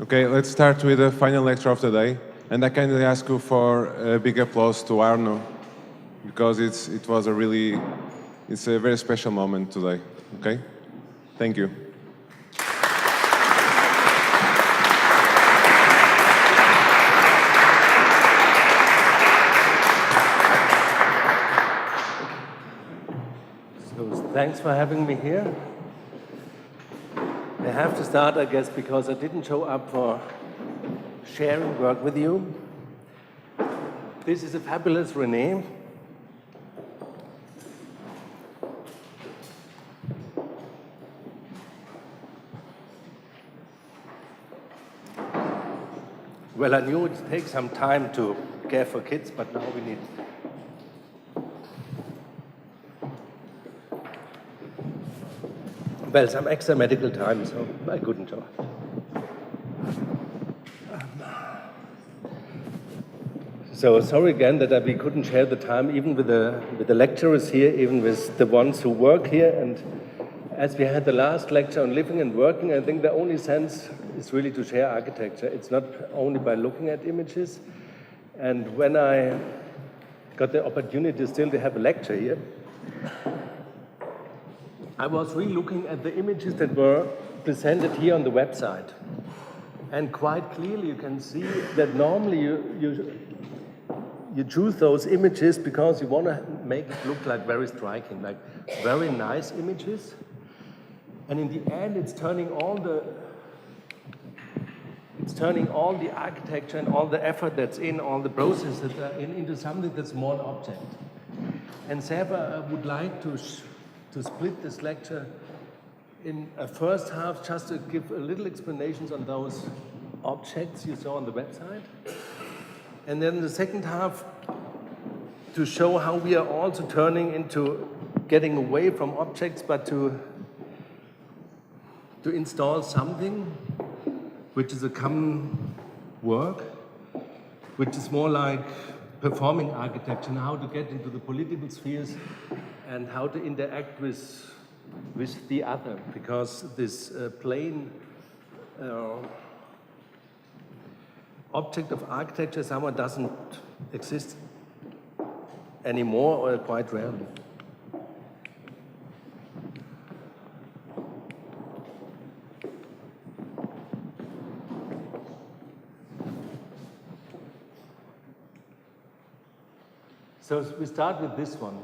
Okay, let's start with the final lecture of the day. And I kindly ask you for a big applause to Arno, because it's a very special moment today, okay? Thank you. So thanks for having me here. I have to start, I guess, because I didn't show up for sharing work with you. This is a fabulous René. Well, I knew it takes some time to care for kids, but now we need well, some extra medical time, so I couldn't show up. So sorry again that we couldn't share the time, even with the lecturers here, even with the ones who work here. And as we had the last lecture on living and working, I think the only sense is really to share architecture. It's not only by looking at images. And when I got the opportunity still to have a lecture here, I was really looking at the images that were presented here on the website. And quite clearly you can see that normally you choose those images because you want to make it look like very striking, like very nice images. And in the end, it's turning all the architecture and all the effort that's in, all the processes that are into something that's more an object. And therefore, I would like to split this lecture in a first half just to give a little explanations on those objects you saw on the website. And then the second half to show how we are also turning into getting away from objects, but to install something which is a common work, which is more like performing architecture and how to get into the political spheres and how to interact with the other, because this plain object of architecture somehow doesn't exist anymore, or quite rarely. So we start with this one.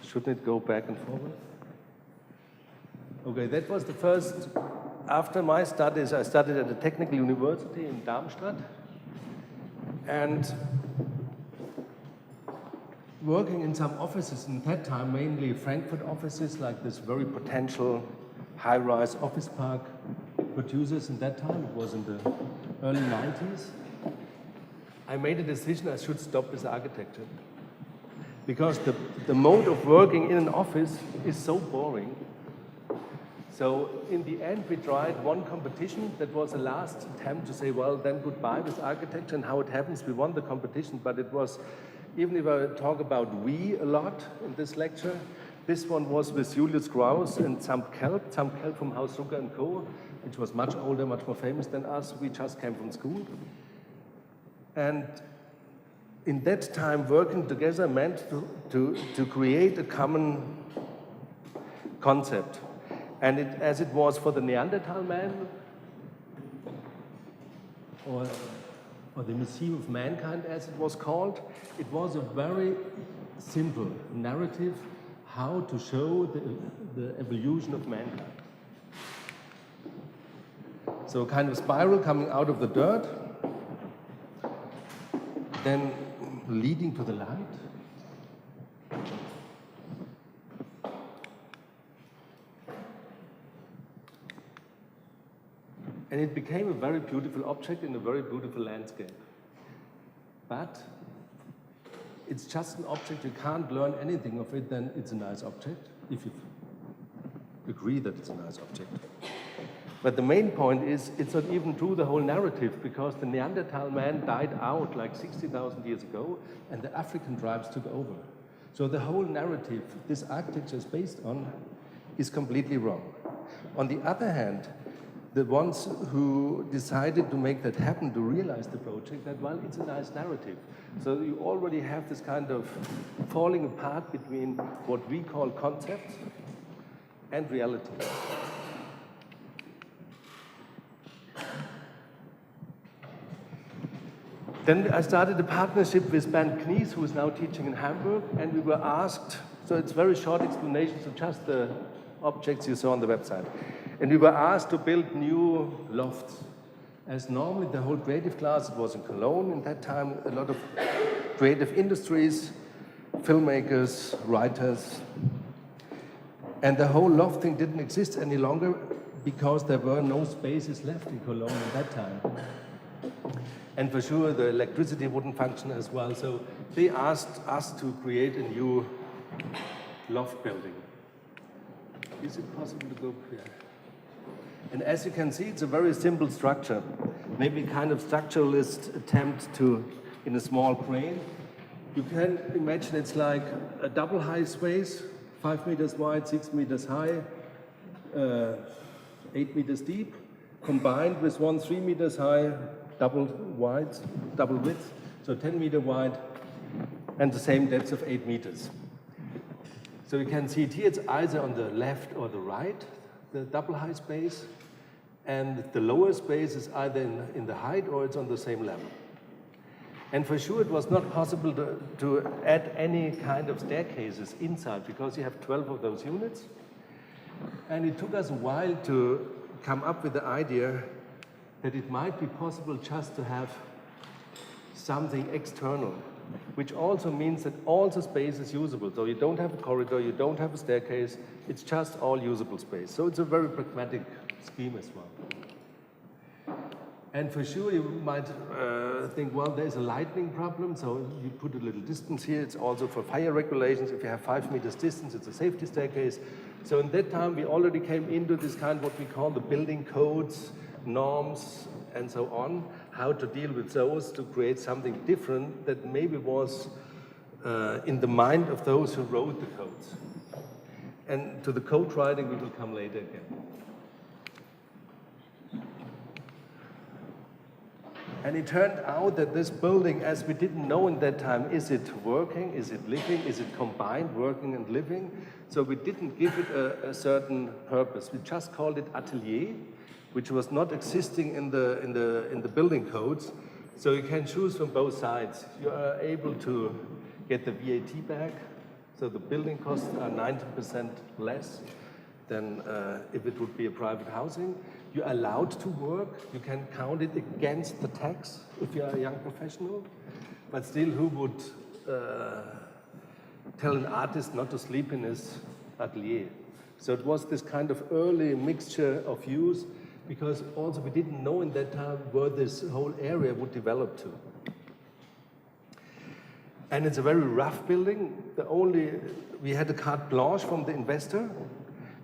Shouldn't it go back and forward? Okay, that was the first. After my studies, I studied at the Technical University in Darmstadt. And working in some offices in that time, mainly Frankfurt offices, like this very potential high-rise office park producers in that time, it was in the early 90s, I made a decision I should stop with architecture. Because the mode of working in an office is so boring. So in the end, we tried one competition that was a last attempt to say, well, then goodbye with architecture, and how it happens, we won the competition, but it was, even if I talk about we a lot in this lecture, this one was with Julius Graus and some Kelp from Haus Rucker & Co., which was much older, much more famous than us. We just came from school. And in that time, working together meant to create a common concept. And as it was for the Neanderthal man, or the Museum of Mankind, as it was called, it was a very simple narrative how to show the evolution of mankind. So a kind of spiral coming out of the dirt, then leading to the light. And it became a very beautiful object in a very beautiful landscape. But it's just an object, you can't learn anything of it, then it's a nice object, if you agree that it's a nice object. But the main point is, it's not even true, the whole narrative, because the Neanderthal man died out like 60,000 years ago, and the African tribes took over. So the whole narrative this architecture is based on is completely wrong. On the other hand, the ones who decided to make that happen, to realize the project, that, well, it's a nice narrative. So you already have this kind of falling apart between what we call concepts and reality. Then I started a partnership with Bernd Knies, who is now teaching in Hamburg, and we were asked, so it's very short explanation, so just the objects you saw on the website. And we were asked to build new lofts. As normally the whole creative class, it was in Cologne in that time, a lot of creative industries, filmmakers, writers. And the whole loft thing didn't exist any longer because there were no spaces left in Cologne at that time. And for sure, the electricity wouldn't function as well. So they asked us to create a new loft building. Is it possible to go here? And as you can see, it's a very simple structure. Maybe kind of structuralist attempt to, in a small crane. You can imagine it's like a double high space, 5 meters wide, 6 meters high, 8 meters deep, combined with one 3 meters high, double width, so 10 meter wide, and the same depth of 8 meters. So you can see it here, it's either on the left or the right, the double high space, and the lower space is either in the height or it's on the same level. And for sure it was not possible to add any kind of staircases inside because you have 12 of those units. And it took us a while to come up with the idea that it might be possible just to have something external, which also means that all the space is usable. So you don't have a corridor, you don't have a staircase, it's just all usable space. So it's a very pragmatic scheme as well. And for sure you might think, well, there's a lighting problem, so you put a little distance here. It's also for fire regulations. If you have 5 meters distance, it's a safety staircase. So in that time, we already came into this kind of what we call the building codes, norms, and so on, how to deal with those to create something different that maybe was in the mind of those who wrote the codes. And to the code writing, we will come later again. And it turned out that this building, as we didn't know in that time, is it working, is it living, is it combined, working and living? So we didn't give it a certain purpose. We just called it atelier, which was not existing in the building codes. So you can choose from both sides. You are able to get the VAT back, so the building costs are 90% less than if it would be a private housing. You're allowed to work. You can count it against the tax if you're a young professional. But still, who would tell an artist not to sleep in his atelier? So it was this kind of early mixture of use, because also we didn't know in that time where this whole area would develop to. And it's a very rough building. We had a carte blanche from the investor.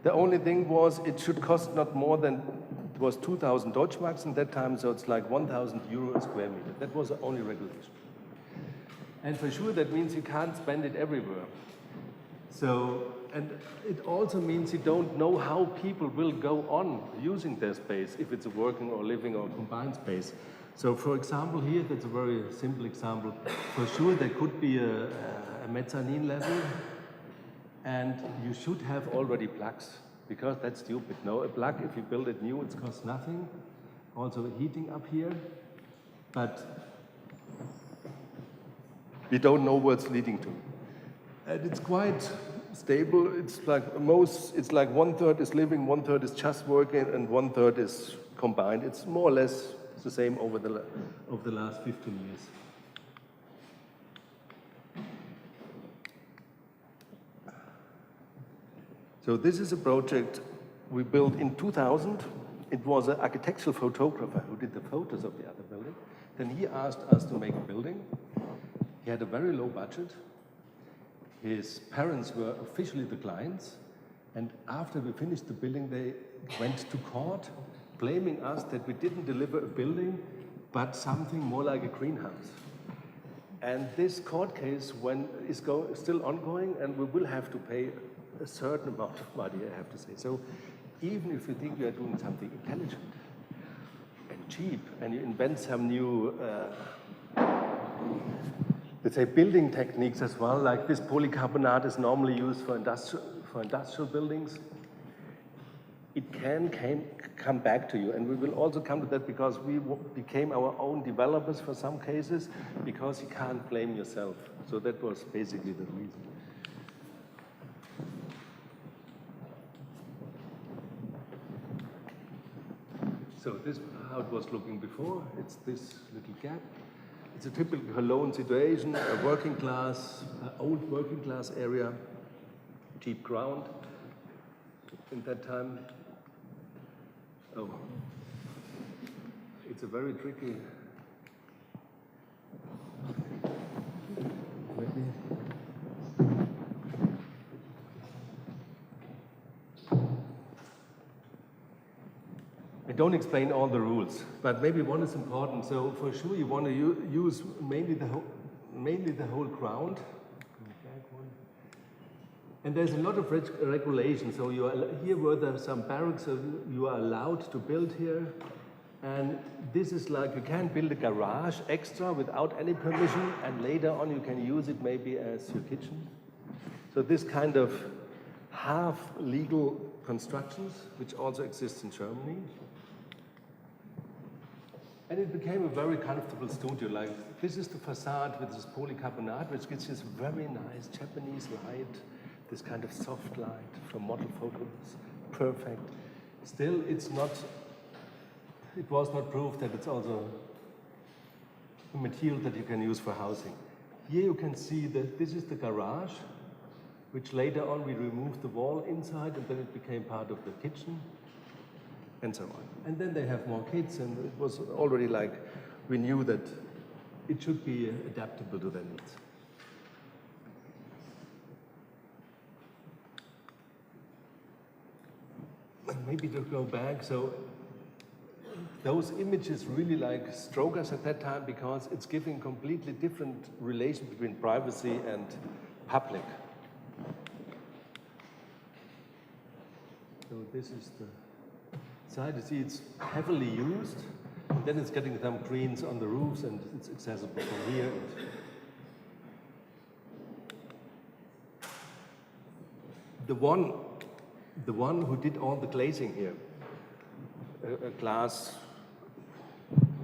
The only thing was it should cost not more than, it was 2,000 Deutschmarks in that time, so it's like 1,000 euro a square meter. That was the only regulation. And for sure that means you can't spend it everywhere. So, and it also means you don't know how people will go on using their space, if it's a working or living or combined space. So for example here, that's a very simple example. For sure there could be a mezzanine level, and you should have already plugs, because that's stupid. No, a plug, if you build it new, it costs nothing. Also heating up here, but we don't know where it's leading to. And it's quite stable. It's like it's like 1/3 is living, 1/3 is just working, and 1/3 is combined. It's more or less the same over the last 15 years. So this is a project we built in 2000. It was an architectural photographer who did the photos of the other building. Then he asked us to make a building. He had a very low budget. His parents were officially the clients. And after we finished the building, they went to court blaming us that we didn't deliver a building, but something more like a greenhouse. And this court case is still ongoing, and we will have to pay a certain amount of money, I have to say. So even if you think you are doing something intelligent and cheap, and you invent some new, let's say, building techniques as well, like this polycarbonate is normally used for industrial buildings, it can come back to you. And we will also come to that because we became our own developers for some cases, because you can't blame yourself. So that was basically the reason. So this is how it was looking before. It's this little gap. It's a typical Cologne situation, a working class, old working class area, cheap ground in that time. Oh, it's a very tricky. I don't explain all the rules, but maybe one is important. So for sure, you want to use mainly the whole ground. And there's a lot of regulation. So here were there some barracks, so you are allowed to build here. And this is like, you can't build a garage extra without any permission, and later on you can use it maybe as your kitchen. So this kind of half legal constructions, which also exists in Germany. And it became a very comfortable studio. Like, this is the facade with this polycarbonate, which gives this very nice Japanese light. This kind of soft light from model photos, perfect. Still, it was not proof that it's also a material that you can use for housing. Here you can see that this is the garage, which later on we removed the wall inside, and then it became part of the kitchen, and so on. And then they have more kids, and it was already like, we knew that it should be adaptable to their needs. Maybe to go back, so those images really like stroke us at that time, because it's giving completely different relation between privacy and public. So this is the side. You see it's heavily used, and then it's getting some greens on the roofs, and it's accessible from here. The one who did all the glazing here, a glass,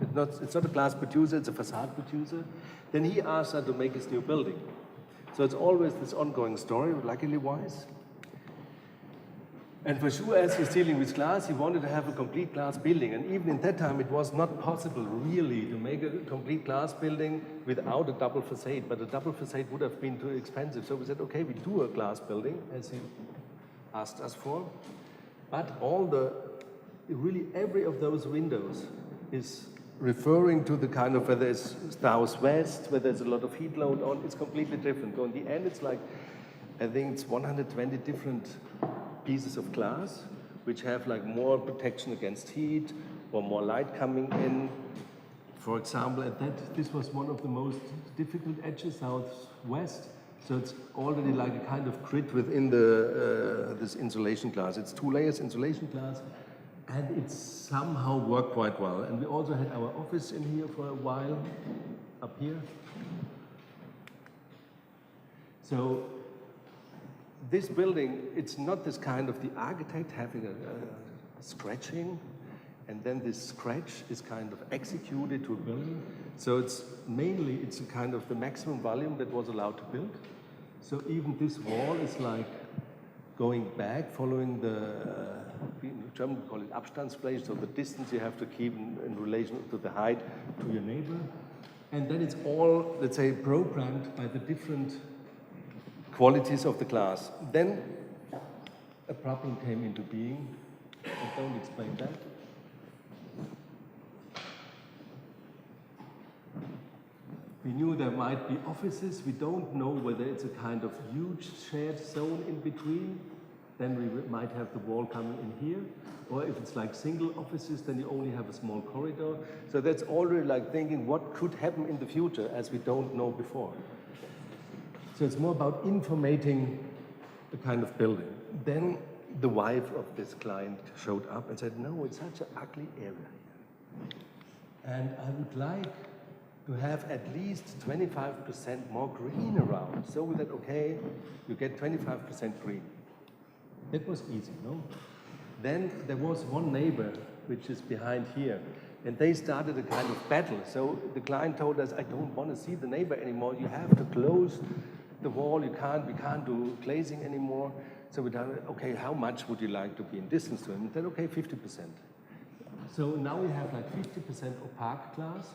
it's not a glass producer, it's a facade producer, then he asked her to make his new building. So it's always this ongoing story, luckily wise. And for sure, as he's dealing with glass, he wanted to have a complete glass building. And even in that time, it was not possible really to make a complete glass building without a double facade. But a double facade would have been too expensive. So we said, okay, we do a glass building, as he asked us for, but really every of those windows is referring to the kind of, whether it's southwest, whether there's a lot of heat load on, it's completely different. So in the end, it's like, I think it's 120 different pieces of glass, which have like more protection against heat or more light coming in. For example, this was one of the most difficult edges, southwest. So it's already like a kind of grid within this insulation glass. It's 2 layers insulation glass, and it somehow worked quite well. And we also had our office in here for a while, up here. So this building, it's not this kind of the architect having a scratching, and then this scratch is kind of executed to a building. So it's a kind of the maximum volume that was allowed to build. So even this wall is like going back, following in German we call it Abstandsfläche, so the distance you have to keep in relation to the height to your neighbor. And then it's all, let's say, programmed by the different qualities of the glass. Then a problem came into being. I don't explain that. We knew there might be offices. We don't know whether it's a kind of huge shared zone in between. then we might have the wall coming in here. Or if it's like single offices, then you only have a small corridor. So that's already like thinking what could happen in the future as we don't know before. So it's more about informating the kind of building. Then the wife of this client showed up and said, no, it's such an ugly area here. And I would like to have at least 25% more green around. So we said, okay, you get 25% green. That was easy, no? Then there was one neighbor, which is behind here, and they started a kind of battle. So the client told us, I don't want to see the neighbor anymore. You have to close the wall. We can't do glazing anymore. So we thought, okay, how much would you like to be in distance to him? And then, okay, 50%. So now we have like 50% opaque glass,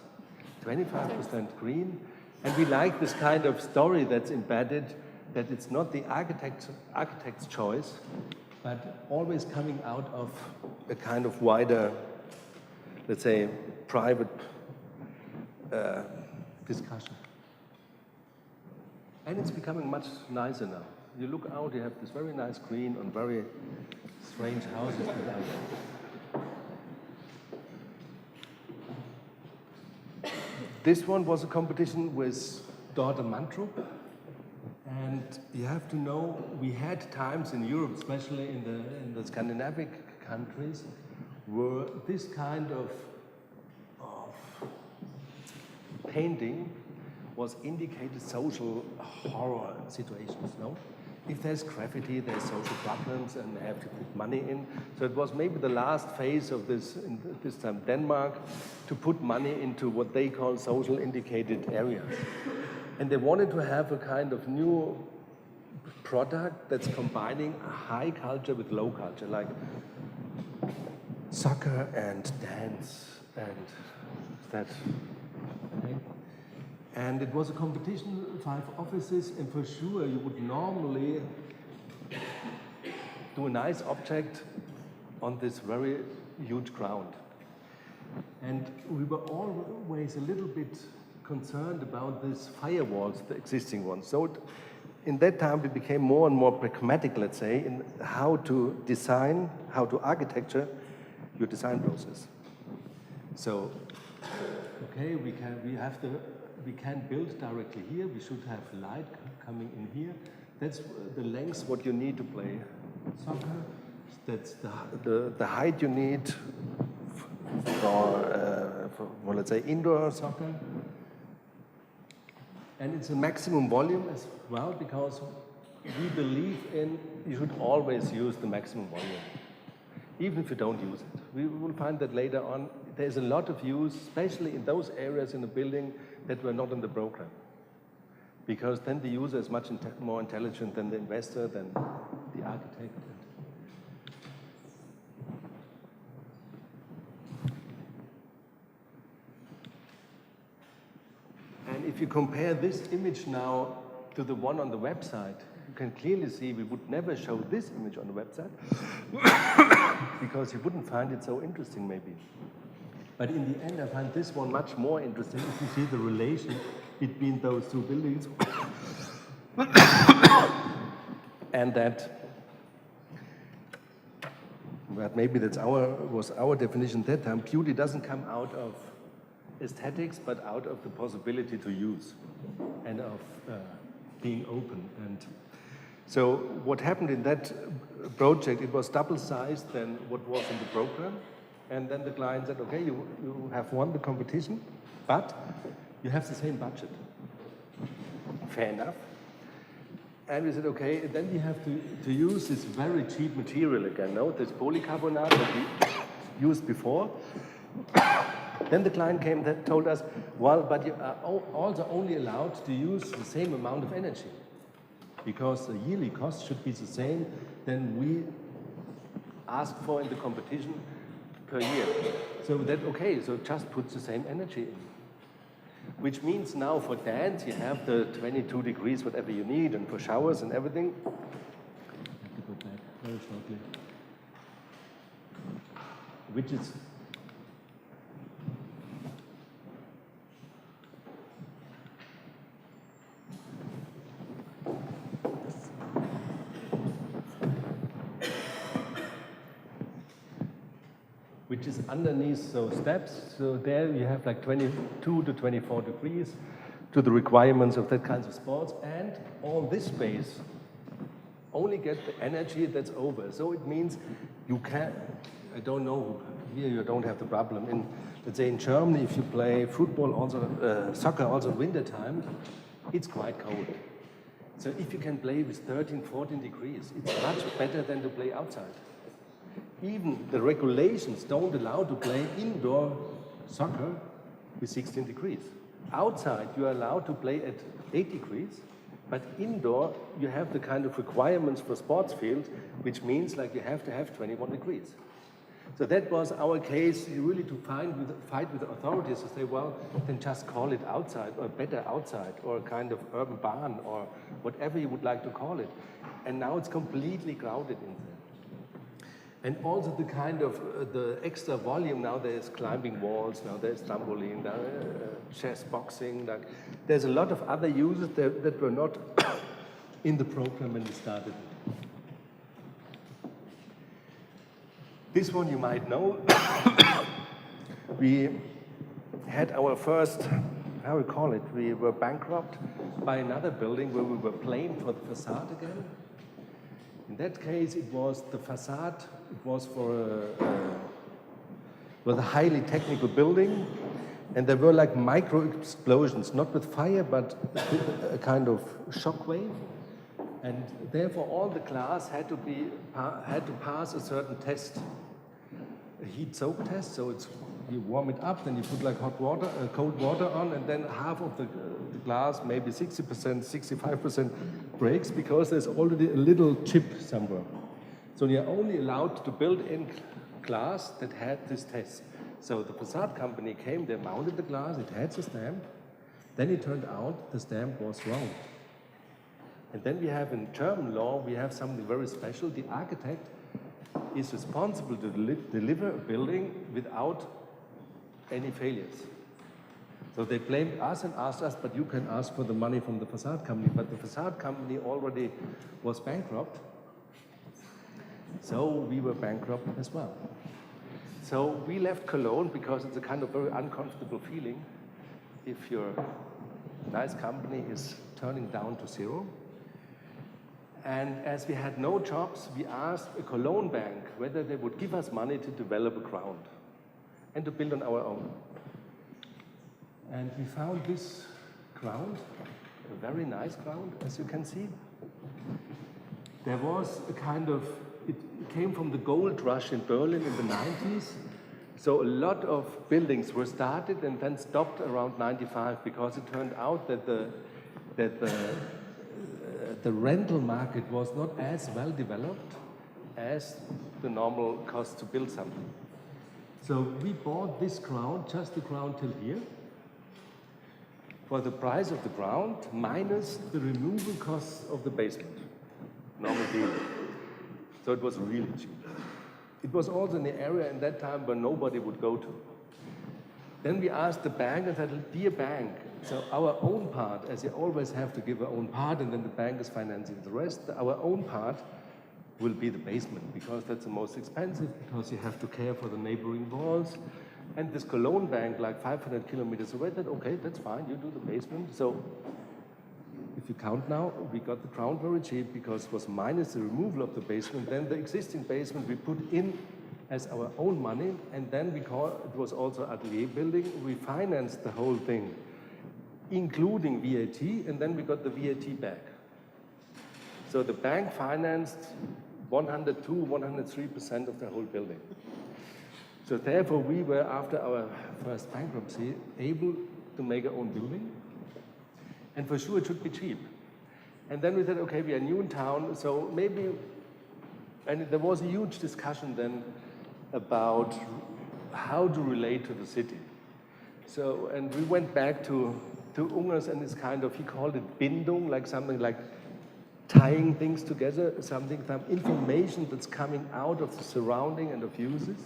25% green, and we like this kind of story that's embedded, that it's not the architect's choice, but always coming out of a kind of wider, let's say, private discussion. And it's becoming much nicer now. You look out, you have this very nice green on very strange houses. This one was a competition with daughter Mantrup. And you have to know, we had times in Europe, especially in the Scandinavian countries, where this kind of painting was indicated social horror situations, no? If there's graffiti, there's social problems, and they have to put money in. So it was maybe the last phase of this, in this time Denmark, to put money into what they call social indicated areas. And they wanted to have a kind of new product that's combining high culture with low culture, like soccer and dance and that. Okay. And it was a competition, 5 offices, and for sure you would normally do a nice object on this very huge ground. And we were always a little bit concerned about these firewalls, the existing ones. So in that time we became more and more pragmatic, let's say, in how to design, how to architecture your design process. So, okay, we can build directly here. We should have light coming in here. That's the length what you need to play soccer. That's the height you need for well, let's say indoor soccer. And it's a maximum volume as well, because we believe in you should always use the maximum volume, even if you don't use it. We will find that later on there's a lot of use, especially in those areas in the building that were not in the program. Because then the user is much more intelligent than the investor, than the architect. And if you compare this image now to the one on the website, you can clearly see we would never show this image on the website because you wouldn't find it so interesting maybe. But in the end, I find this one much more interesting if you see the relation between those two buildings. And that maybe that's was our definition at that time. Beauty doesn't come out of aesthetics, but out of the possibility to use and of being open. And so what happened in that project, it was double-sized than what was in the program. And then the client said, okay, you have won the competition, but you have the same budget. Fair enough. And we said, okay, then we have to use this very cheap material again, no? This polycarbonate that we used before. Then the client came and told us, well, but you are also only allowed to use the same amount of energy, because the yearly cost should be the same than we asked for in the competition per year. So that, okay, so just put the same energy in. Which means now for dance, you have the 22 degrees, whatever you need, and for showers and everything. I have to go back very shortly. Which is which is underneath those steps. So there you have like 22 to 24 degrees to the requirements of that kinds of sports. And all this space only get the energy that's over. So it means you can, I don't know, here you don't have the problem. In, let's say in Germany, if you play football, also soccer, also winter time, it's quite cold. So if you can play with 13, 14 degrees, it's much better than to play outside. Even the regulations don't allow to play indoor soccer with 16 degrees. Outside, you are allowed to play at 8 degrees, but indoor, you have the kind of requirements for sports fields, which means like you have to have 21 degrees. So that was our case, really to fight with the authorities to say, well, then just call it outside, or better outside, or a kind of urban barn, or whatever you would like to call it. And now it's completely crowded in there. And also the kind of, the extra volume, now there's climbing walls, now there's trampoline, chess boxing, there's a lot of other uses that were not in the program when we started. This one you might know. We had our first, how we call it, we were bankrupt by another building where we were playing for the facade again. In that case, it was the facade, it was for a highly technical building, and there were like micro explosions, not with fire, but a kind of shock wave. And therefore, all the glass had to pass a certain test, a heat soak test. So it's, you warm it up, then you put like hot water, cold water on, and then half of the glass, maybe 60%, 65% breaks because there's already a little chip somewhere. So you're only allowed to build in glass that had this test. So the facade company came, they mounted the glass, it had the stamp. Then it turned out the stamp was wrong. And then we have in German law, we have something very special. The architect is responsible to deliver a building without any failures. So they blamed us and asked us, but you can ask for the money from the facade company. But the facade company already was bankrupt. So we were bankrupt as well. So we left Cologne because it's a kind of very uncomfortable feeling if your nice company is turning down to zero. And as we had no jobs, we asked a Cologne bank whether they would give us money to develop a ground and to build on our own. And we found this ground, a very nice ground, as you can see. There was a kind of, it came from the gold rush in Berlin in the 90s. So a lot of buildings were started and then stopped around 95 because it turned out that the rental market was not as well developed as the normal cost to build something. So we bought this ground, just the ground till here, for the price of the ground minus the removal costs of the basement. Normal deal. So it was really cheap. It was also in the area in that time where nobody would go to. Then we asked the bank and said, dear bank, so our own part, as you always have to give our own part and then the bank is financing the rest, our own part will be the basement because that's the most expensive because you have to care for the neighboring walls. And this Cologne bank, like 500 kilometers away, said, okay, that's fine, you do the basement. So if you count now, we got the ground very cheap because it was minus the removal of the basement. Then the existing basement we put in as our own money, and then it was also atelier building. We financed the whole thing, including VAT, and then we got the VAT back. So the bank financed 102, 103% of the whole building. So therefore, we were, after our first bankruptcy, able to make our own building. And for sure, it should be cheap. And then we said, okay, we are new in town, so maybe, and there was a huge discussion then about how to relate to the city. So, and we went back to Ungers and this kind of, he called it Bindung, like something like tying things together, some information that's coming out of the surrounding and of uses.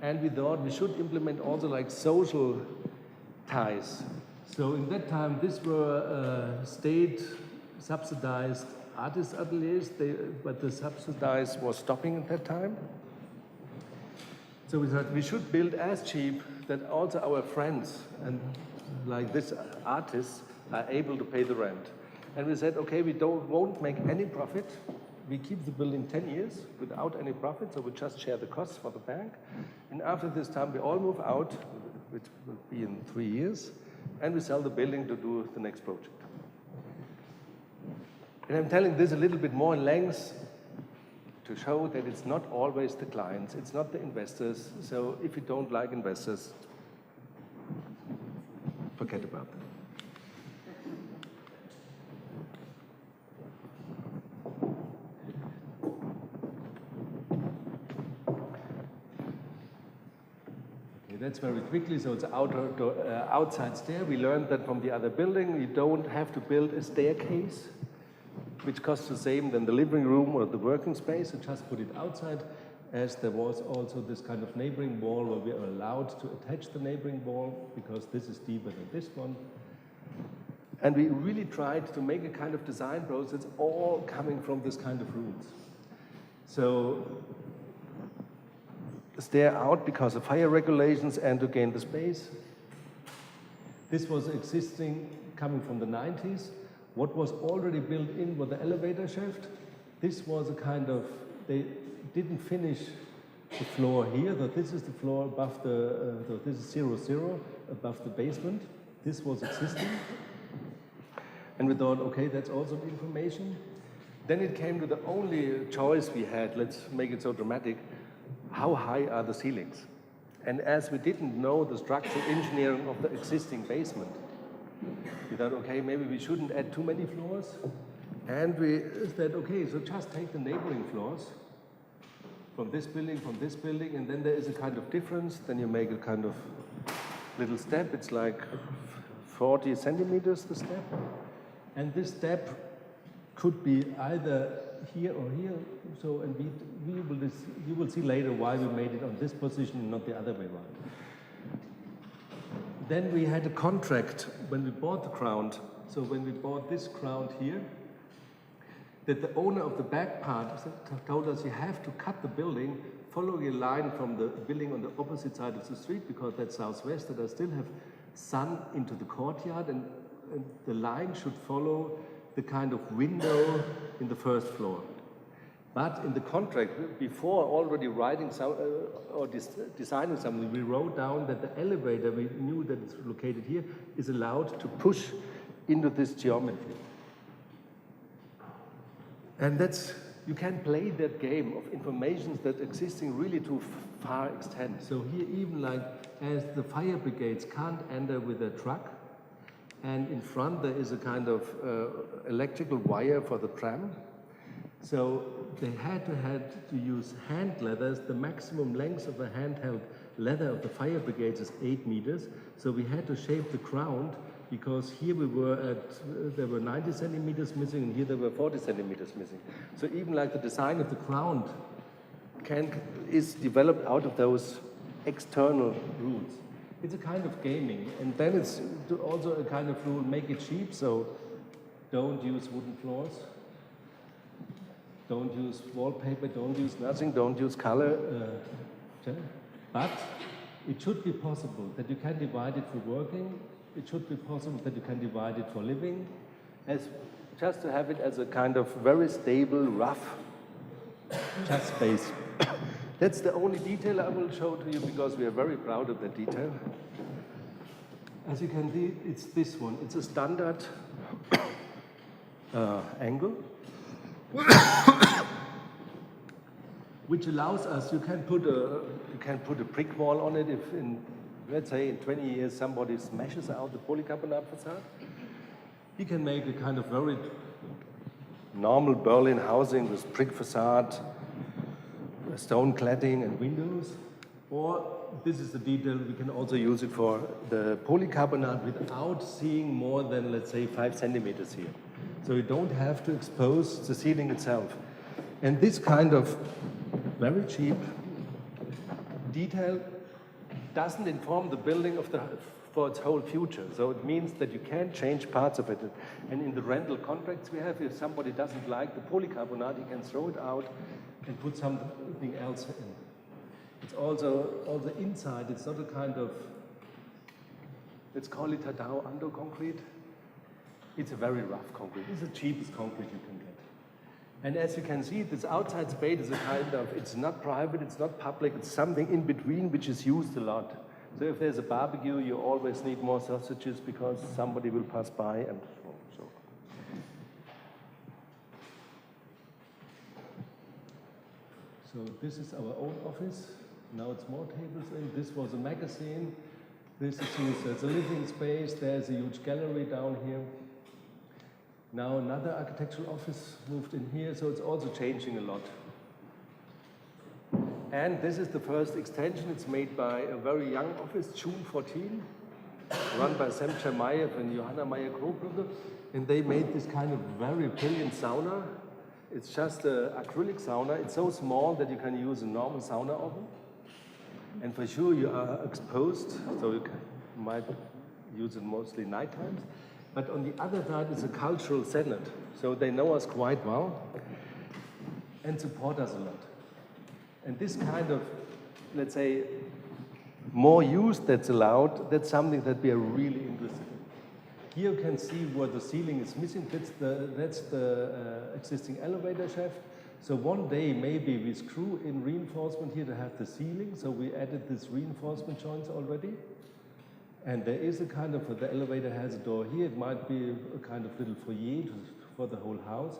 And we thought we should implement also like social ties. So in that time, these were state-subsidized artist ateliers, but the subsidized was stopping at that time. So we thought we should build as cheap that also our friends and like this artists are able to pay the rent. And we said, okay, we won't make any profit. We keep the building 10 years without any profit, so we just share the costs for the bank. And after this time, we all move out, which will be in 3 years, and we sell the building to do the next project. And I'm telling this a little bit more in length to show that it's not always the clients, it's not the investors. So if you don't like investors, forget about them. That's very quickly, so it's outside stair. We learned that from the other building. You don't have to build a staircase, which costs the same than the living room or the working space. You just put it outside, as there was also this kind of neighboring wall where we are allowed to attach the neighboring wall, because this is deeper than this one. And we really tried to make a kind of design process all coming from this kind of rules. So, stair out because of fire regulations and to gain the space. This was existing coming from the 90s. What was already built in was the elevator shaft. This was a kind of, they didn't finish the floor here. So this is the floor above the, this is 0, above the basement. This was existing. And we thought, okay, that's also information. Then it came to the only choice we had, let's make it so dramatic, how high are the ceilings? And as we didn't know the structural engineering of the existing basement, we thought, okay, maybe we shouldn't add too many floors. And we said, okay, so just take the neighboring floors from this building, and then there is a kind of difference. Then you make a kind of little step. It's like 40 centimeters, the step. And this step could be either here or here. So, and you will see later why we made it on this position and not the other way around. Then we had a contract when we bought the ground. So when we bought this ground here, that the owner of the back part told us you have to cut the building, following a line from the building on the opposite side of the street, because that's southwest, that I still have sun into the courtyard, and the line should follow the kind of window in the first floor. But in the contract, before already writing some, or designing something, we wrote down that the elevator, we knew that it's located here, is allowed to push into this geometry. And that's, you can play that game of information that existing really to far extent. So here even like, as the fire brigades can't enter with a truck, and in front there is a kind of electrical wire for the tram. So they had to use hand ladders. The maximum length of a handheld ladder of the fire brigades is 8 meters. So we had to shape the ground, because here we were at, there were 90 centimeters missing, and here there were 40 centimeters missing. So even like the design of the ground is developed out of those external rules. It's a kind of gaming, and then it's also a kind of rule, make it cheap, so don't use wooden floors, don't use wallpaper, don't use nothing, don't use color. But it should be possible that you can divide it for working, it should be possible that you can divide it for living, as just to have it as a kind of very stable, rough, just space. That's the only detail I will show to you, because we are very proud of that detail. As you can see, it's this one. It's a standard angle, which allows us, you can put a brick wall on it if in, let's say in 20 years somebody smashes out the polycarbonate facade. You can make a kind of very normal Berlin housing with brick facade, stone cladding and windows, or this is the detail, we can also use it for the polycarbonate without seeing more than, let's say, 5 centimeters here. So you don't have to expose the ceiling itself. And this kind of very cheap detail doesn't inform the building for its whole future. So it means that you can change parts of it. And in the rental contracts we have, if somebody doesn't like the polycarbonate, he can throw it out and put something else in. It's also inside, it's not a kind of, let's call it Tattara Ando concrete. It's a very rough concrete. It's the cheapest concrete you can get. And as you can see, this outside space is a kind of, it's not private, it's not public, it's something in between which is used a lot. So if there's a barbecue, you always need more sausages because somebody will pass by and so. So this is our own office. Now it's more tables in. This was a magazine. This is used as a living space. There's a huge gallery down here. Now another architectural office moved in here, so it's also changing a lot. And this is the first extension. It's made by a very young office, June 14, run by Semcha Mayev and Johanna Mayer-Krobrugge. And they made this kind of very brilliant sauna. It's just an acrylic sauna. It's so small that you can use a normal sauna oven. And for sure you are exposed, so you might use it mostly night times. But on the other side is a cultural senate. So they know us quite well and support us a lot. And this kind of, let's say, more use that's allowed, that's something that we are really interested in. Here you can see where the ceiling is missing. That's the existing elevator shaft. So one day maybe we screw in reinforcement here to have the ceiling. So we added this reinforcement joints already. And there is a kind of, the elevator has a door here. It might be a kind of little foyer for the whole house.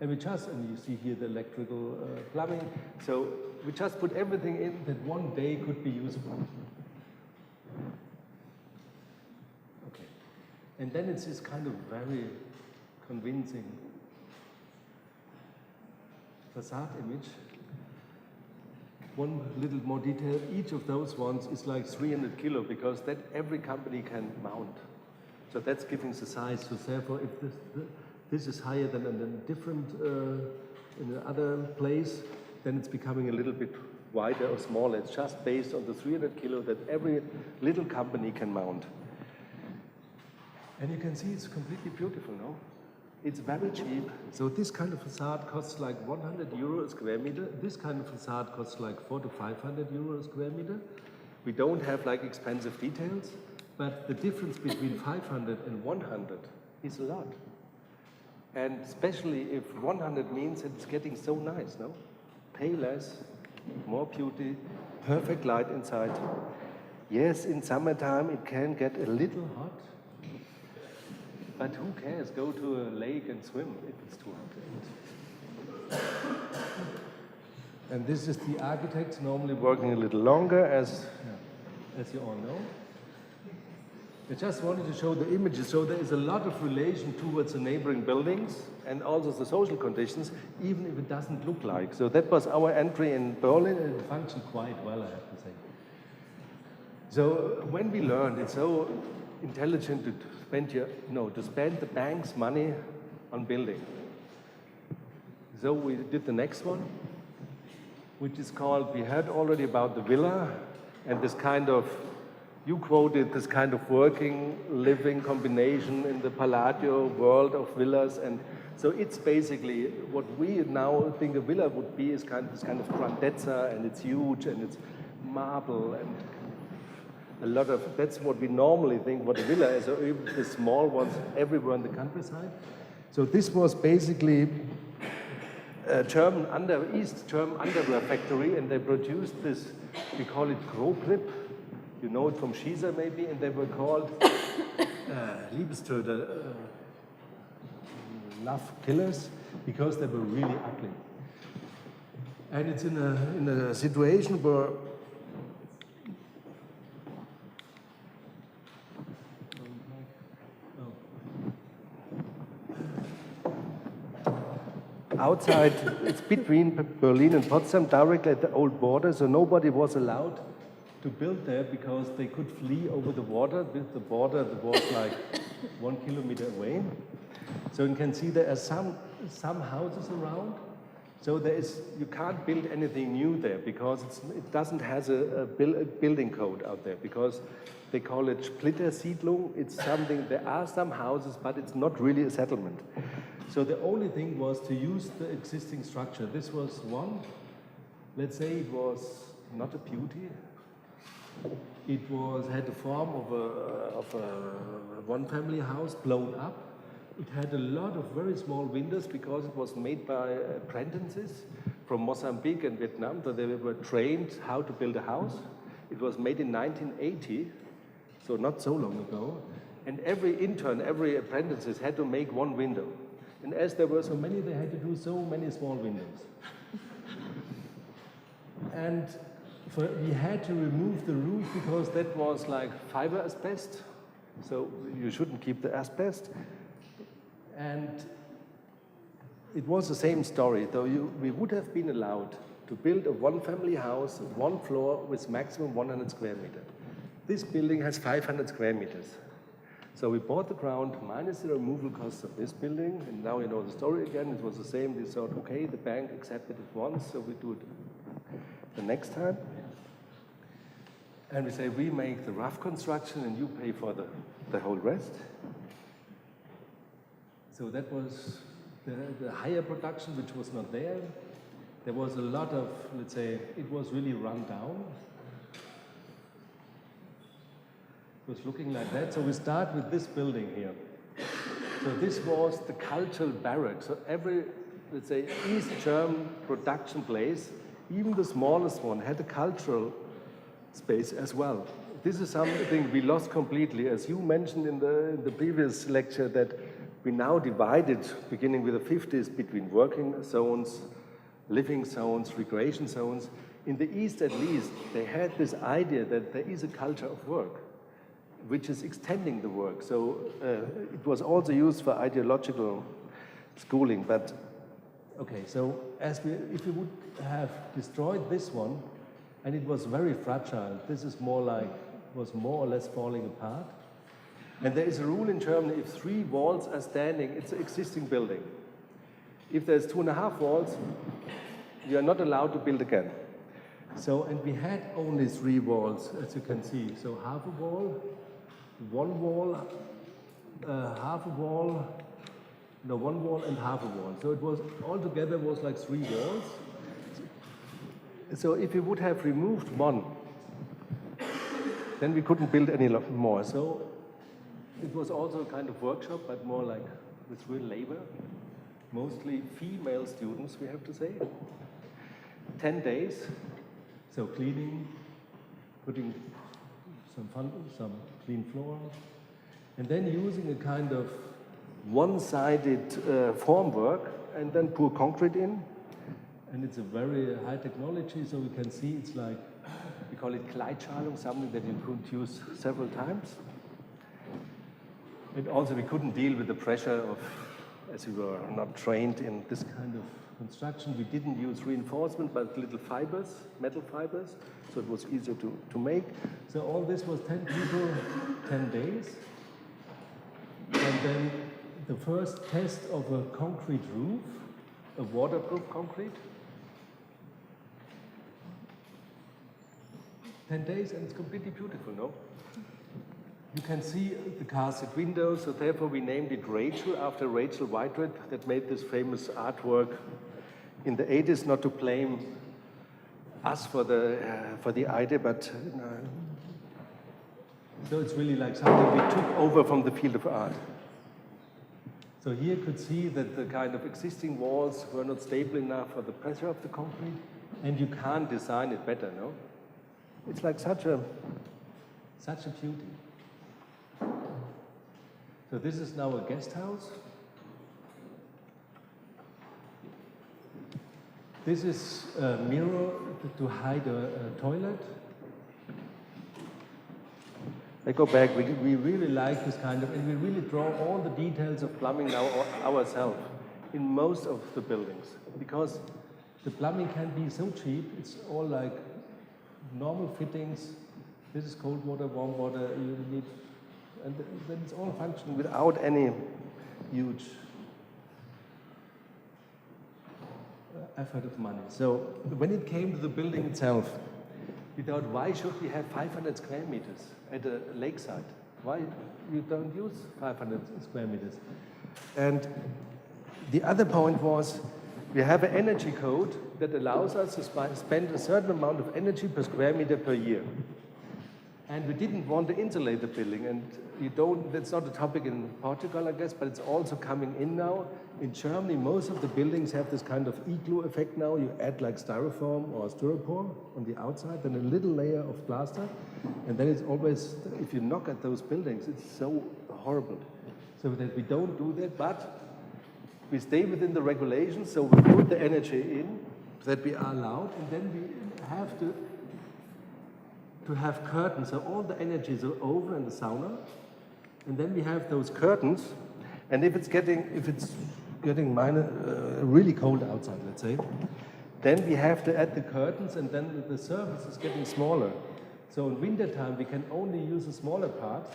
And we just, and you see here the electrical plumbing. So we just put everything in that one day could be useful. Okay. And then it's this kind of very convincing facade image. One little more detail, each of those ones is like 300 kilo because that every company can mount. So that's giving the size. So therefore, if this is higher than in a different, in another place, then it's becoming a little bit wider or smaller. It's just based on the 300 kilo that every little company can mount. And you can see it's completely beautiful, no? It's very cheap. So this kind of facade costs like 100 euro a square meter. This kind of facade costs like 400 to 500 euro a square meter. We don't have like expensive details, but the difference between 500 and 100 is a lot. And especially if 100 means that it's getting so nice, no? Pay less, more beauty, perfect light inside. Yes, in summertime it can get a little hot. But who cares? Go to a lake and swim if it's too hot. And this is the architects normally working a little longer, as you all know. I just wanted to show the images. So there is a lot of relation towards the neighboring buildings and also the social conditions, even if it doesn't look like. So that was our entry in Berlin, and it functioned quite well, I have to say. So when we learned, it's so intelligent to spend the bank's money on building. So we did the next one, which is called, we heard already about the villa and this kind of, you quoted this kind of working, living combination in the Palladio world of villas. And so it's basically what we now think a villa would be is this kind of grandezza, and it's huge and it's marble and a lot of, that's what we normally think what a villa is, or even the small ones everywhere in the countryside. So this was basically a East German underwear factory, and they produced this, we call it Groarke, you know it from Schießer maybe, and they were called Liebestöter, love killers, because they were really ugly. And it's in a situation where outside, it's between Berlin and Potsdam, directly at the old border, so nobody was allowed to build there because they could flee over the water. The border was like 1 kilometer away. So you can see there are some houses around. So you can't build anything new there because it doesn't have a building code out there, because they call it Splittersiedlung. It's something, there are some houses, but it's not really a settlement. So the only thing was to use the existing structure. This was one, let's say it was not a beauty. It had the form of a one-family house blown up. It had a lot of very small windows because it was made by apprentices from Mozambique and Vietnam, so they were trained how to build a house. It was made in 1980, so not so long ago. And every intern, every apprentice had to make one window. And as there were so many, they had to do so many small windows. And we had to remove the roof because that was like fiber asbestos. So you shouldn't keep the asbestos. And it was the same story, though we would have been allowed to build a one-family house, one floor with maximum 100 square meters. This building has 500 square meters. So we bought the ground minus the removal costs of this building, and now you know the story again. It was the same. We thought, okay, the bank accepted it once, so we do it the next time. And we say, we make the rough construction and you pay for the whole rest. So that was the higher production, which was not there. There was a lot of, let's say, it was really run down. It was looking like that. So we start with this building here. So this was the cultural barrack. So every, let's say, East German production place, even the smallest one, had a cultural space as well. This is something we lost completely. As you mentioned in the previous lecture, that we now divided, beginning with the 50s, between working zones, living zones, recreation zones. In the East, at least, they had this idea that there is a culture of work, which is extending the work. So it was also used for ideological schooling. But okay, so if we would have destroyed this one, and it was very fragile, this is was more or less falling apart. And there is a rule in Germany: if 3 walls are standing, it's an existing building. If there's 2.5 walls, you are not allowed to build again. So, and we had only 3 walls, as you can see. So half a wall, 1 wall, half a wall, no, 1 wall and half a wall. So it was, altogether was like 3 walls. So if we would have removed one, then we couldn't build any more. So it was also a kind of workshop, but more like with real labor. Mostly female students, we have to say. 10 days. So cleaning, putting some clean floor, and then using a kind of one-sided formwork, and then pour concrete in. And it's a very high technology, so we can see it's like, we call it Gleitschalung, something that you could use several times. And also we couldn't deal with the pressure of, as we were not trained in this kind of construction, we didn't use reinforcement, but little fibers, metal fibers, so it was easier to make. So all this was 10 people, 10 days. And then the first test of a concrete roof, a waterproof concrete. 10 days, and it's completely beautiful, no? You can see the casted windows, so therefore we named it Rachel, after Rachel Whitered, that made this famous artwork in the 80s, not to blame us for the idea, but so it's really like something we took over from the field of art. So here you could see that the kind of existing walls were not stable enough for the pressure of the concrete, and you can't design it better, no? It's like such a beauty. So this is now a guest house. This is a mirror to hide a toilet. I go back, we really like this kind of, and we really draw all the details of plumbing now ourselves in most of the buildings, because the plumbing can be so cheap. It's all like normal fittings. This is cold water, warm water, you need, and then it's all functioning without any huge effort of money. So when it came to the building itself, we thought, why should we have 500 square meters at a lakeside? Why you don't use 500 square meters? And the other point was, we have an energy code that allows us to spend a certain amount of energy per square meter per year. And we didn't want to insulate the building, and that's not a topic in Portugal, I guess, but it's also coming in now. In Germany, most of the buildings have this kind of igloo effect now. You add like styrofoam or styropor on the outside, then a little layer of plaster, and then it's always, if you knock at those buildings, it's so horrible. So that we don't do that, but we stay within the regulations, so we put the energy in that we are allowed, and then we have to have curtains, so all the energy is over in the sauna, and then we have those curtains, and if it's getting really cold outside, let's say, then we have to add the curtains, and then the surface is getting smaller. So in winter time, we can only use a smaller part,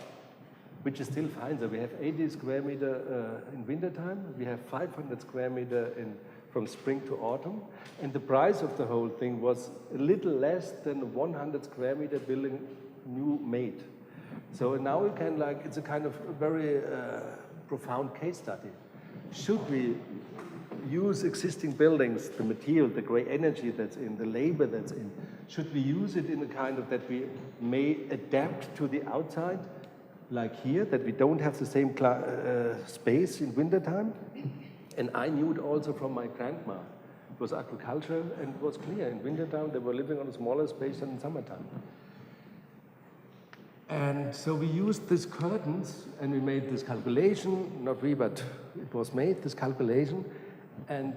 which is still fine. So we have 80 square meter in winter time, we have 500 square meter from spring to autumn, and the price of the whole thing was a little less than a 100 square meter building new made. So now you can it's a kind of very profound case study. Should we use existing buildings, the material, the gray energy that's in, the labor that's in, should we use it in a kind of that we may adapt to the outside, like here, that we don't have the same space in wintertime? And I knew it also from my grandma. It was agriculture, and it was clear. In wintertime, they were living on a smaller space than in summertime. And so we used these curtains, and we made this calculation, not we, but it was made, this calculation, and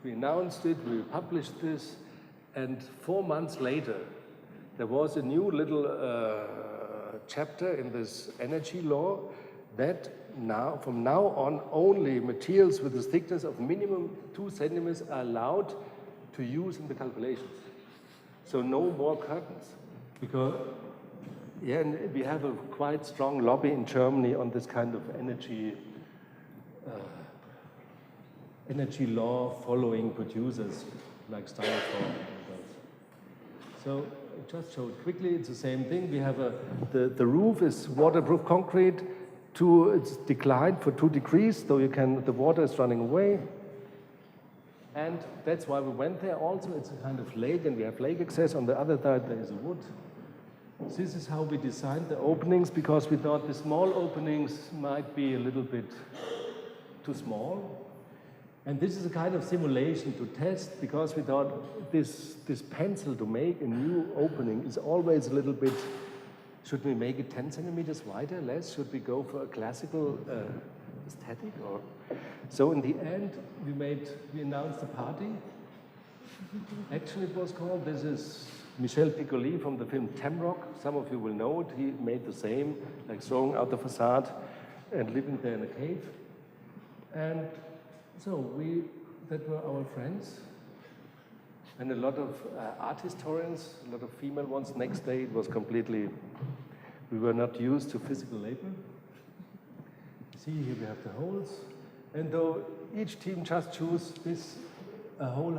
we announced it, we published this, and 4 months later, there was a new little chapter in this energy law that now, from now on, only materials with a thickness of minimum 2 centimeters are allowed to use in the calculations. So no more curtains. Because, yeah, and we have a quite strong lobby in Germany on this kind of energy law following producers like styrofoam and those. So just show it quickly, it's the same thing. We have the roof is waterproof concrete. It's declined for 2 degrees, so the water is running away. And that's why we went there also. It's a kind of lake, and we have lake access. On the other side, there is a wood. This is how we designed the openings, because we thought the small openings might be a little bit too small. And this is a kind of simulation to test, because we thought this pencil to make a new opening is always a little bit. Should we make it 10 centimeters wider, less? Should we go for a classical aesthetic? So in the end, we announced a party. Actually, it was called, this is Michel Piccoli from the film Tamrock. Some of you will know it. He made the same, like throwing out the facade and living there in a cave. And so that were our friends. And a lot of art historians, a lot of female ones. Next day it was completely, we were not used to physical labor. See, here we have the holes. And though each team just choose this hole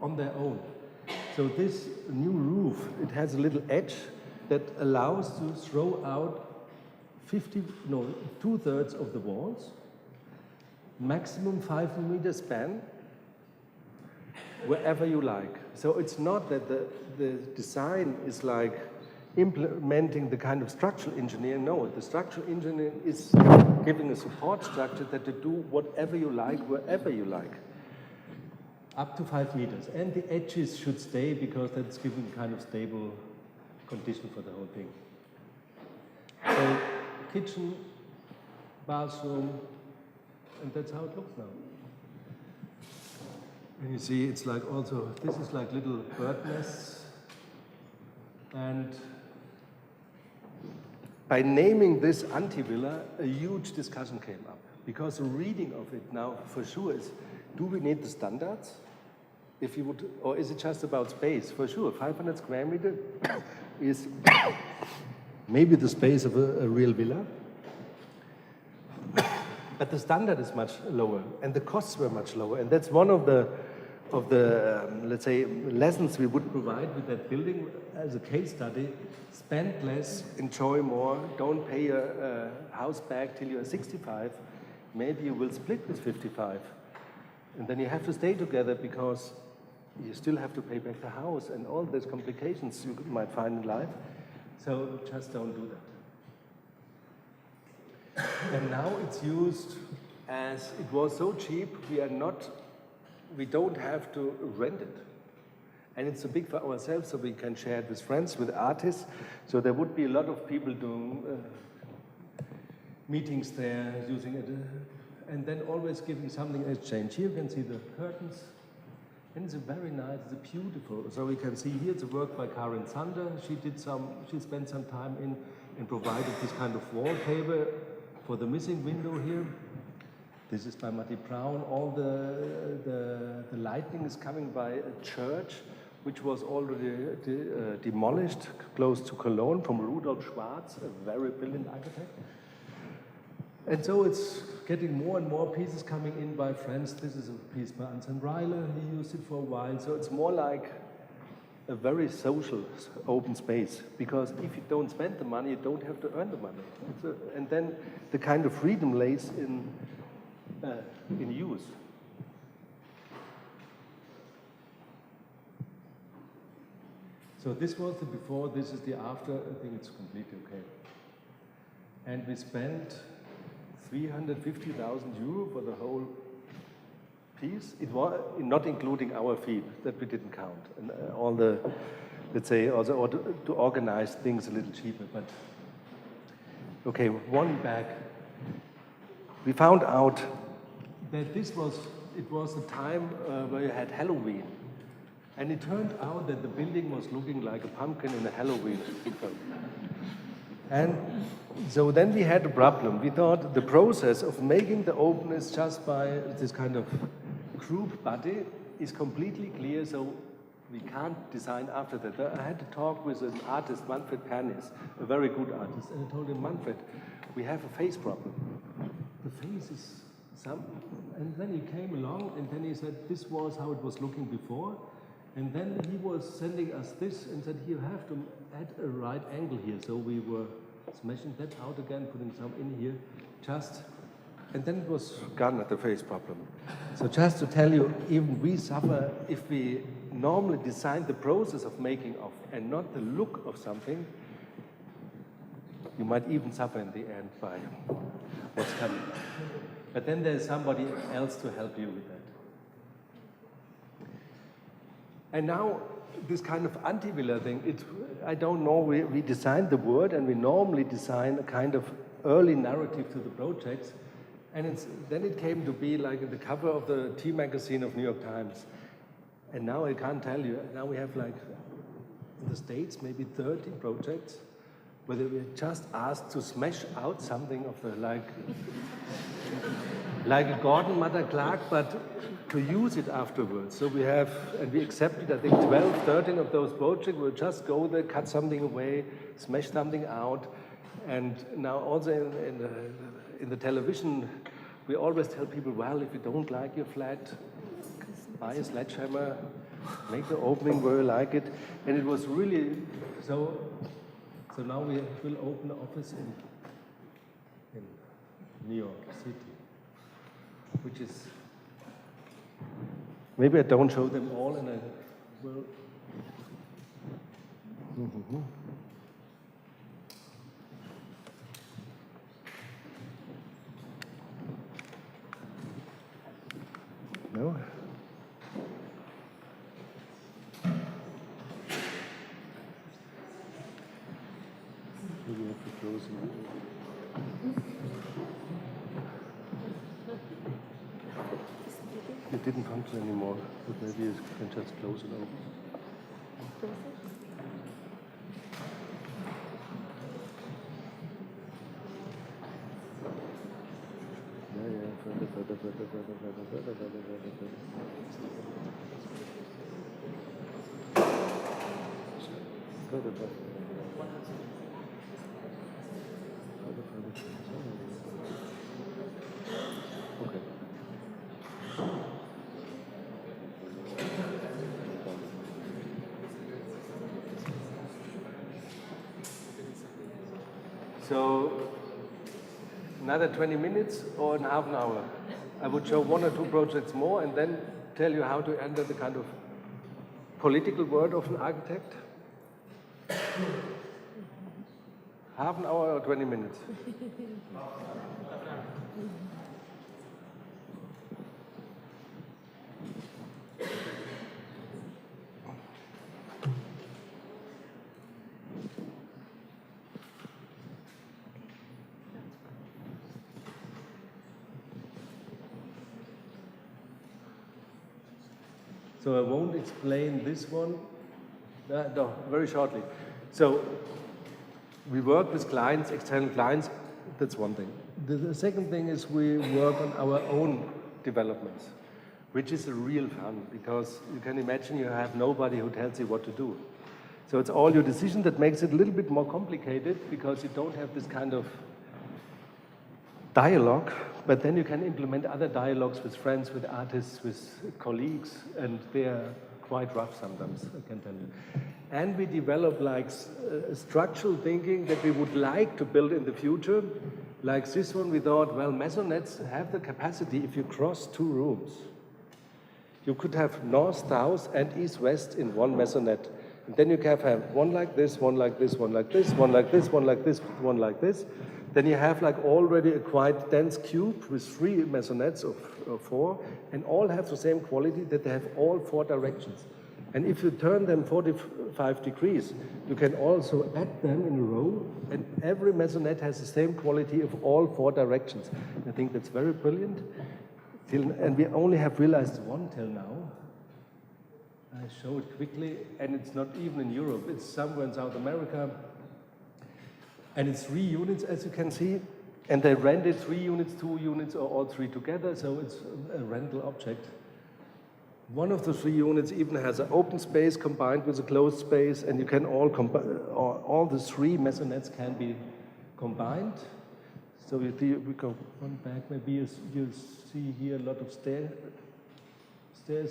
on their own. So this new roof, it has a little edge that allows to throw out 2/3 of the walls, maximum 5 meter span, wherever you like. So it's not that the design is like implementing the kind of structural engineering. No, the structural engineering is giving a support structure that to do whatever you like, wherever you like. Up to 5 meters. And the edges should stay, because that's giving kind of stable condition for the whole thing. So kitchen, bathroom, and that's how it looks now. And you see, it's like also, this is like little bird nests. And by naming this anti-villa, a huge discussion came up. Because the reading of it now, for sure, is, do we need the standards? If you would, or is it just about space? For sure, 500 square meter is maybe the space of a real villa. But the standard is much lower, and the costs were much lower. And that's one of the let's say, lessons we would provide with that building as a case study. Spend less, enjoy more, don't pay a house back till you're 65. Maybe you will split with 55. And then you have to stay together because you still have to pay back the house and all those complications you might find in life. So just don't do that. And now it's used as it was so cheap, we don't have to rent it. And it's so big for ourselves, so we can share it with friends, with artists. So there would be a lot of people doing meetings there, using it, and then always giving something in exchange. Here you can see the curtains, and it's a very nice, it's a beautiful. So we can see here it's a work by Karen Sander. She spent some time in and provided this kind of wallpaper for the missing window here. This is by Matti Brown. All the lighting is coming by a church, which was already demolished close to Cologne from Rudolf Schwarz, a very brilliant architect. And so it's getting more and more pieces coming in by friends. This is a piece by Anselm Reiler. He used it for a while. So it's more like a very social open space, because if you don't spend the money, you don't have to earn the money. And then the kind of freedom lays in use. So this was the before, this is the after. I think it's completely okay. And we spent 350,000 euro for the whole piece. It was not including our fee, that we didn't count. And all the, let's say, also to organize things a little cheaper. But okay, one back. We found out that it was the time where you had Halloween. And it turned out that the building was looking like a pumpkin in a Halloween film. And so then we had a problem. We thought the process of making the openness just by this kind of group body is completely clear, so we can't design after that. I had to talk with an artist, Manfred Pernis, a very good artist, and I told him, Manfred, we have a face problem. The face is some, and then he came along and then he said this was how it was looking before, and then he was sending us this and said you have to add a right angle here. So we were smashing that out again, putting some in here, and then it was gone at the face problem. So just to tell you, even we suffer if we normally design the process of making of and not the look of something. You might even suffer in the end by what's coming. But then there's somebody else to help you with that. And now, this kind of anti-villa thing, I don't know, we designed the word and we normally design a kind of early narrative to the projects. And then it came to be like the cover of the T magazine of New York Times. And now I can't tell you, now we have like, in the States, maybe 30 projects, where we're just asked to smash out something of the like a Gordon Mother Clark, but to use it afterwards. So we have, and we accepted, I think, 12, 13 of those projects. We'll just go there, cut something away, smash something out. And now also in the television, we always tell people, well, if you don't like your flat, buy a sledgehammer, make the opening where you like it. And it was really, so now we will open an office in New York City, which is, maybe I don't show them all, and I will. No? Maybe I have to close it. It didn't function anymore, but maybe you can just close it open. Okay. So, another 20 minutes or half an hour? I would show 1 or 2 projects more and then tell you how to enter the kind of political world of an architect. Half an hour or 20 minutes? So I won't explain this one, no, very shortly. So we work with clients, external clients, that's one thing. The second thing is we work on our own developments, which is a real fun because you can imagine you have nobody who tells you what to do. So it's all your decision that makes it a little bit more complicated because you don't have this kind of dialogue, but then you can implement other dialogues with friends, with artists, with colleagues, and they're quite rough sometimes, I can tell you. And we develop like structural thinking that we would like to build in the future. Like this one, we thought, well, maisonettes have the capacity if you cross 2 rooms. You could have north-south and east-west in one maisonette. And then you can have one like this, one like this, one like this, one like this, one like this, one like this. Then you have like already a quite dense cube with 3 maisonettes or 4, and all have the same quality that they have all 4 directions. And if you turn them 45 degrees, you can also add them in a row, and every maisonette has the same quality of all 4 directions. I think that's very brilliant. And we only have realized one till now. I show it quickly, and it's not even in Europe, it's somewhere in South America. And it's 3 units, as you can see, and they rented 3 units, 2 units, or all 3 together, so it's a rental object. One of the 3 units even has an open space combined with a closed space, and you can all the 3 maisonettes can be combined. So we go one back, maybe you see here a lot of stairs,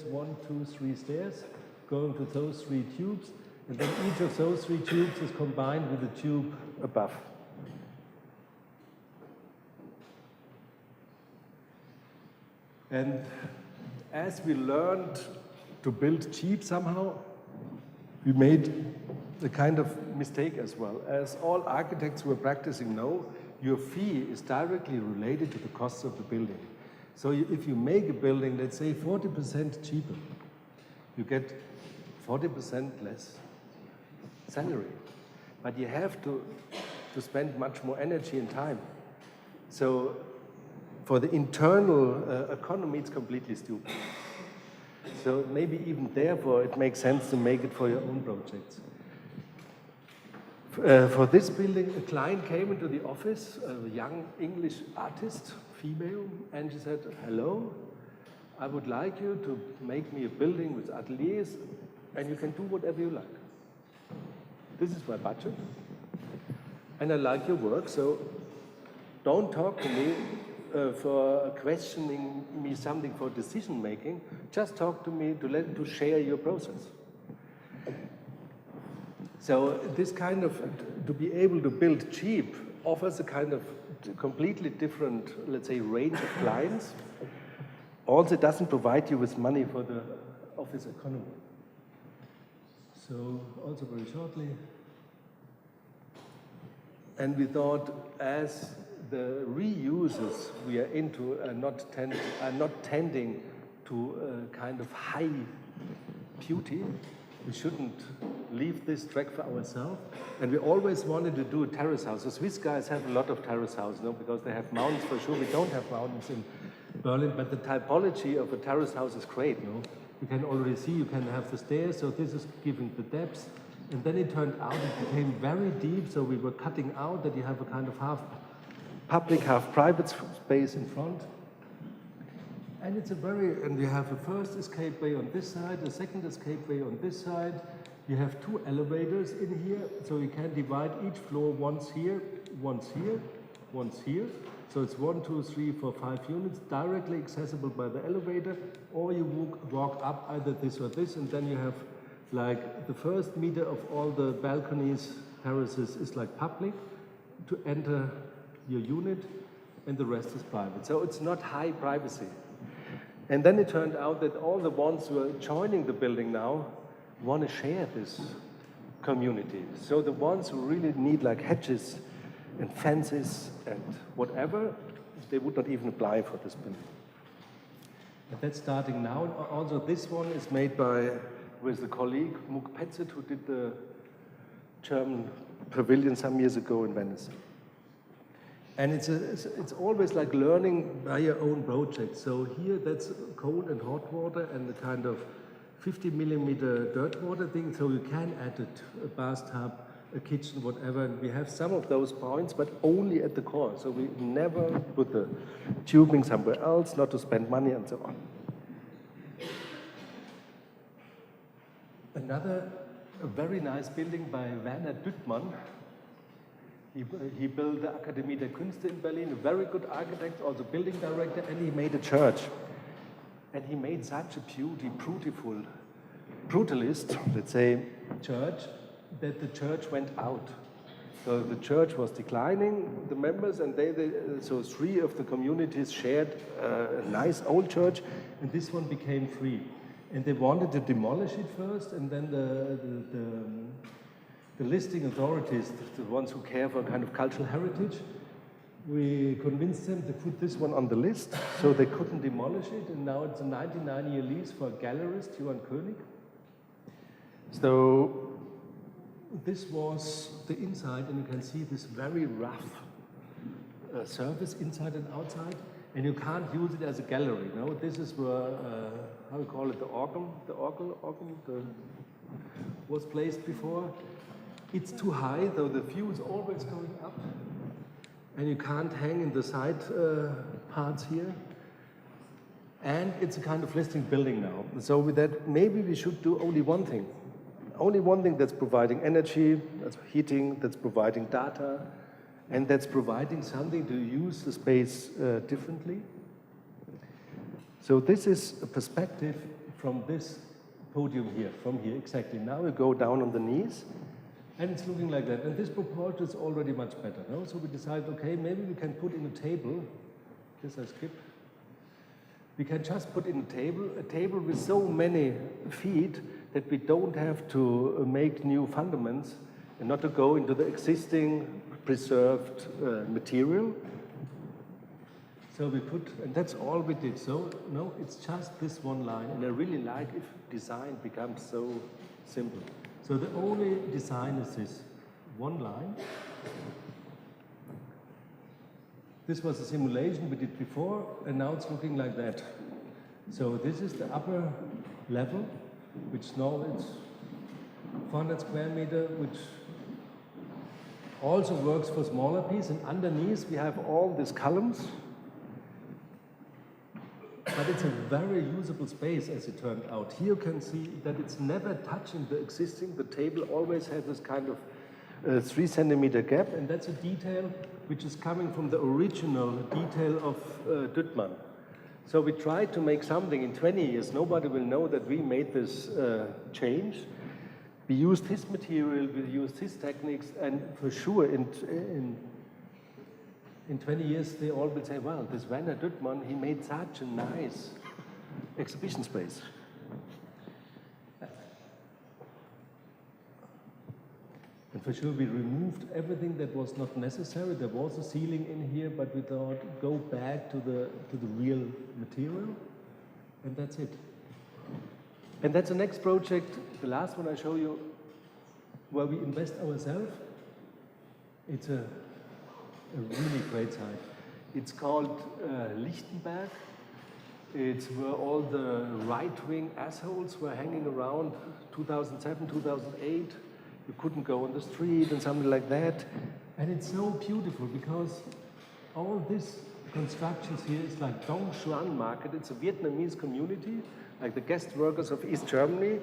1, 2, 3 stairs, going to those 3 tubes. And then each of those 3 tubes is combined with the tube above. And as we learned to build cheap somehow, we made the kind of mistake as well. As all architects who are practicing know, your fee is directly related to the costs of the building. So if you make a building, let's say 40% cheaper, you get 40% less salary, but you have to spend much more energy and time. So for the internal economy, it's completely stupid. So maybe even therefore it makes sense to make it for your own projects. For this building, a client came into the office, a young English artist, female, and she said, hello, I would like you to make me a building with ateliers, and you can do whatever you like. This is my budget, and I like your work, so don't talk to me for questioning me something for decision making. Just talk to me to share your process. So this kind of, to be able to build cheap offers a kind of completely different, let's say, range of clients. Also, it doesn't provide you with money for the office economy. So, also very shortly. And we thought, as the reusers we are into are not tending to a kind of high beauty, we shouldn't leave this track for ourselves. And we always wanted to do a terrace house. The Swiss guys have a lot of terrace houses, no? Because they have mountains for sure. We don't have mountains in Berlin, but the typology of a terrace house is great, no? You can already see, you can have the stairs, so this is giving the depth. And then it turned out it became very deep, so we were cutting out that you have a kind of half public, half private space in front. And it's and you have a first escape way on this side, a second escape way on this side. You have 2 elevators in here, so you can divide each floor once here, once here, once here. So it's 1, 2, 3, 4, 5 units, directly accessible by the elevator, or you walk up either this or this, and then you have like the first meter of all the balconies, terraces is like public to enter your unit. and the rest is private. So it's not high privacy. And then it turned out that all the ones who are joining the building now want to share this community. So the ones who really need like hedges and fences and whatever, they would not even apply for this building. And that's starting now. Also, this one is made with the colleague Muk Petzet, who did the German pavilion some years ago in Venice. And it's always like learning by your own project. So here, that's cold and hot water and the kind of 50 millimeter dirt water thing. So you can add it, a bathtub, a kitchen, whatever. And we have some of those points, but only at the core. So we never put the tubing somewhere else, not to spend money and so on. Another very nice building by Werner Düttmann. He built the Akademie der Künste in Berlin, a very good architect, also building director, and he made a church. And he made such a beautiful, brutalist, let's say, church, that the church went out. So the church was declining, the members, and so 3 of the communities shared a nice old church, and this one became free. And they wanted to demolish it first, and then the listing authorities, the ones who care for kind of cultural heritage, we convinced them to put this one on the list, so they couldn't demolish it, and now it's a 99-year lease for a gallerist, Johann König. So this was the inside, and you can see this very rough surface inside and outside, and you can't use it as a gallery. No, this is where, how we call it, the organ was placed before. It's too high, though the view is always going up, and you can't hang in the side parts here. And it's a kind of listing building now. So with that, maybe we should do only one thing. Only one thing that's providing energy, that's heating, that's providing data, and that's providing something to use the space differently. So this is a perspective from this podium here, from here, exactly. Now we go down on the knees, and it's looking like that. And this proportion is already much better, no? So we decided, okay, maybe we can put in a table. This I skip. We can just put in a table with so many feet that we don't have to make new fundaments and not to go into the existing preserved material. So we put, and that's all we did. So no, it's just this one line, and I really like if design becomes so simple. So the only design is this one line. This was a simulation we did before, and now it's looking like that. So this is the upper level, which now it's 400 square meter, which also works for smaller pieces. And underneath we have all these columns. But it's a very usable space, as it turned out. Here you can see that it's never touching the existing. The table always has this kind of 3 centimeter gap, and that's a detail which is coming from the original detail of Düttmann. So we tried to make something in 20 years. Nobody will know that we made this change. We used his material, we used his techniques, and for sure in 20 years they all will say, well, this Werner Düttmann, he made such a nice exhibition space. And for sure we removed everything that was not necessary. There was a ceiling in here, but we thought, go back to the real material, and that's it. And that's the next project, the last one I show you, where we invest ourselves. It's a really great site. It's called Lichtenberg. It's where all the right-wing assholes were hanging around 2007, 2008. You couldn't go on the street and something like that. And it's so beautiful because all this constructions here is like Dong Xuan Market. It's a Vietnamese community, like the guest workers of East Germany.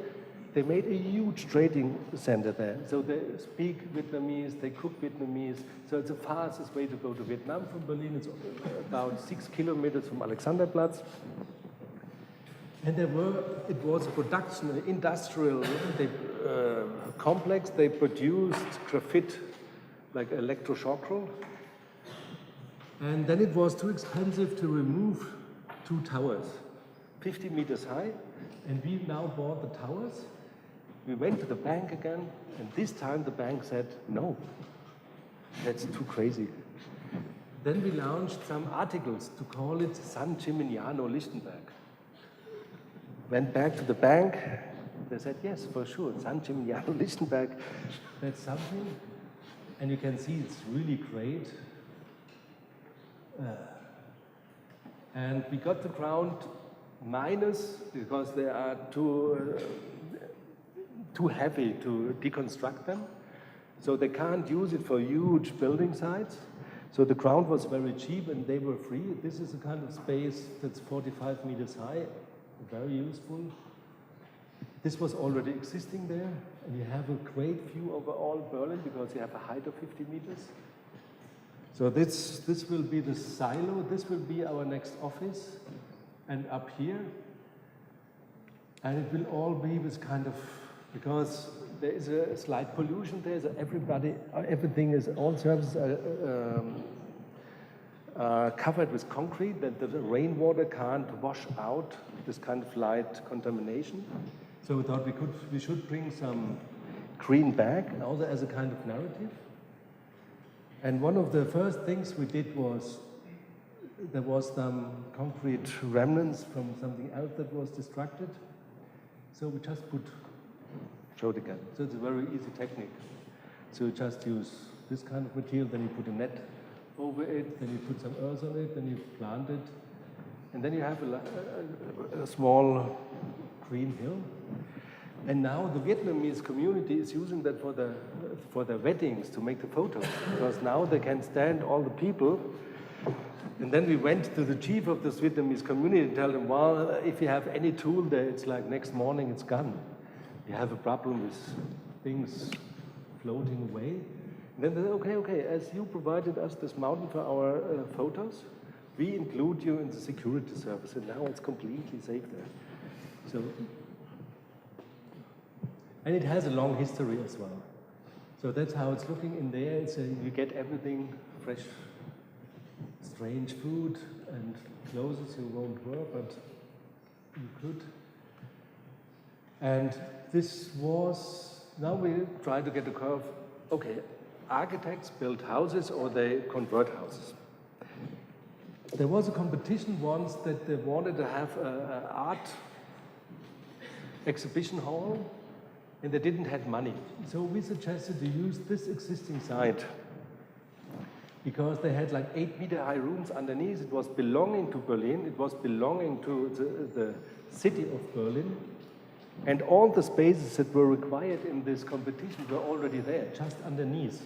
They made a huge trading center there. So they speak Vietnamese, they cook Vietnamese. So it's the fastest way to go to Vietnam from Berlin. It's about 6 kilometers from Alexanderplatz. And it was a production, an industrial complex. They produced graphite, like electroshock roll. And then it was too expensive to remove 2 towers, 50 meters high, and we now bought the towers. We went to the bank again, and this time the bank said, no, that's too crazy. Then we launched some articles to call it San Gimignano Lichtenberg. Went back to the bank, they said, yes, for sure, San Gimignano Lichtenberg, that's something. And you can see it's really great. And we got the ground minus because they are too heavy to deconstruct them. So they can't use it for huge building sites. So the ground was very cheap and they were free. This is a kind of space that's 45 meters high, very useful. This was already existing there, and you have a great view over all Berlin because you have a height of 50 meters. So this will be the silo, this will be our next office, and up here. And it will all be this kind of, because there is a slight pollution there, so everything is, all services are covered with concrete, that the rainwater can't wash out this kind of light contamination. So we thought we should bring some green back, also as a kind of narrative. And one of the first things we did was, there was some concrete remnants from something else that was destructed. So we just show it again. So it's a very easy technique. So you just use this kind of material, then you put a net over it, then you put some earth on it, then you plant it, and then you have a small green hill. And now the Vietnamese community is using that for their weddings to make the photos, because now they can stand all the people. And then we went to the chief of this Vietnamese community and tell them, well, if you have any tool there, it's like next morning it's gone. You have a problem with things floating away. And then they said, okay, as you provided us this mountain for our photos, we include you in the security service, and now it's completely safe there. So, and it has a long history as well. So that's how it's looking in there. It's you get everything fresh, strange food and clothes you won't wear, but you could. And this was, now we try to get a curve. Okay, architects build houses or they convert houses. There was a competition once that they wanted to have an art exhibition hall, and they didn't have money. So we suggested to use this existing site because they had like 8-meter high rooms underneath. It was belonging to Berlin. It was belonging to the city of Berlin. And all the spaces that were required in this competition were already there, just underneath.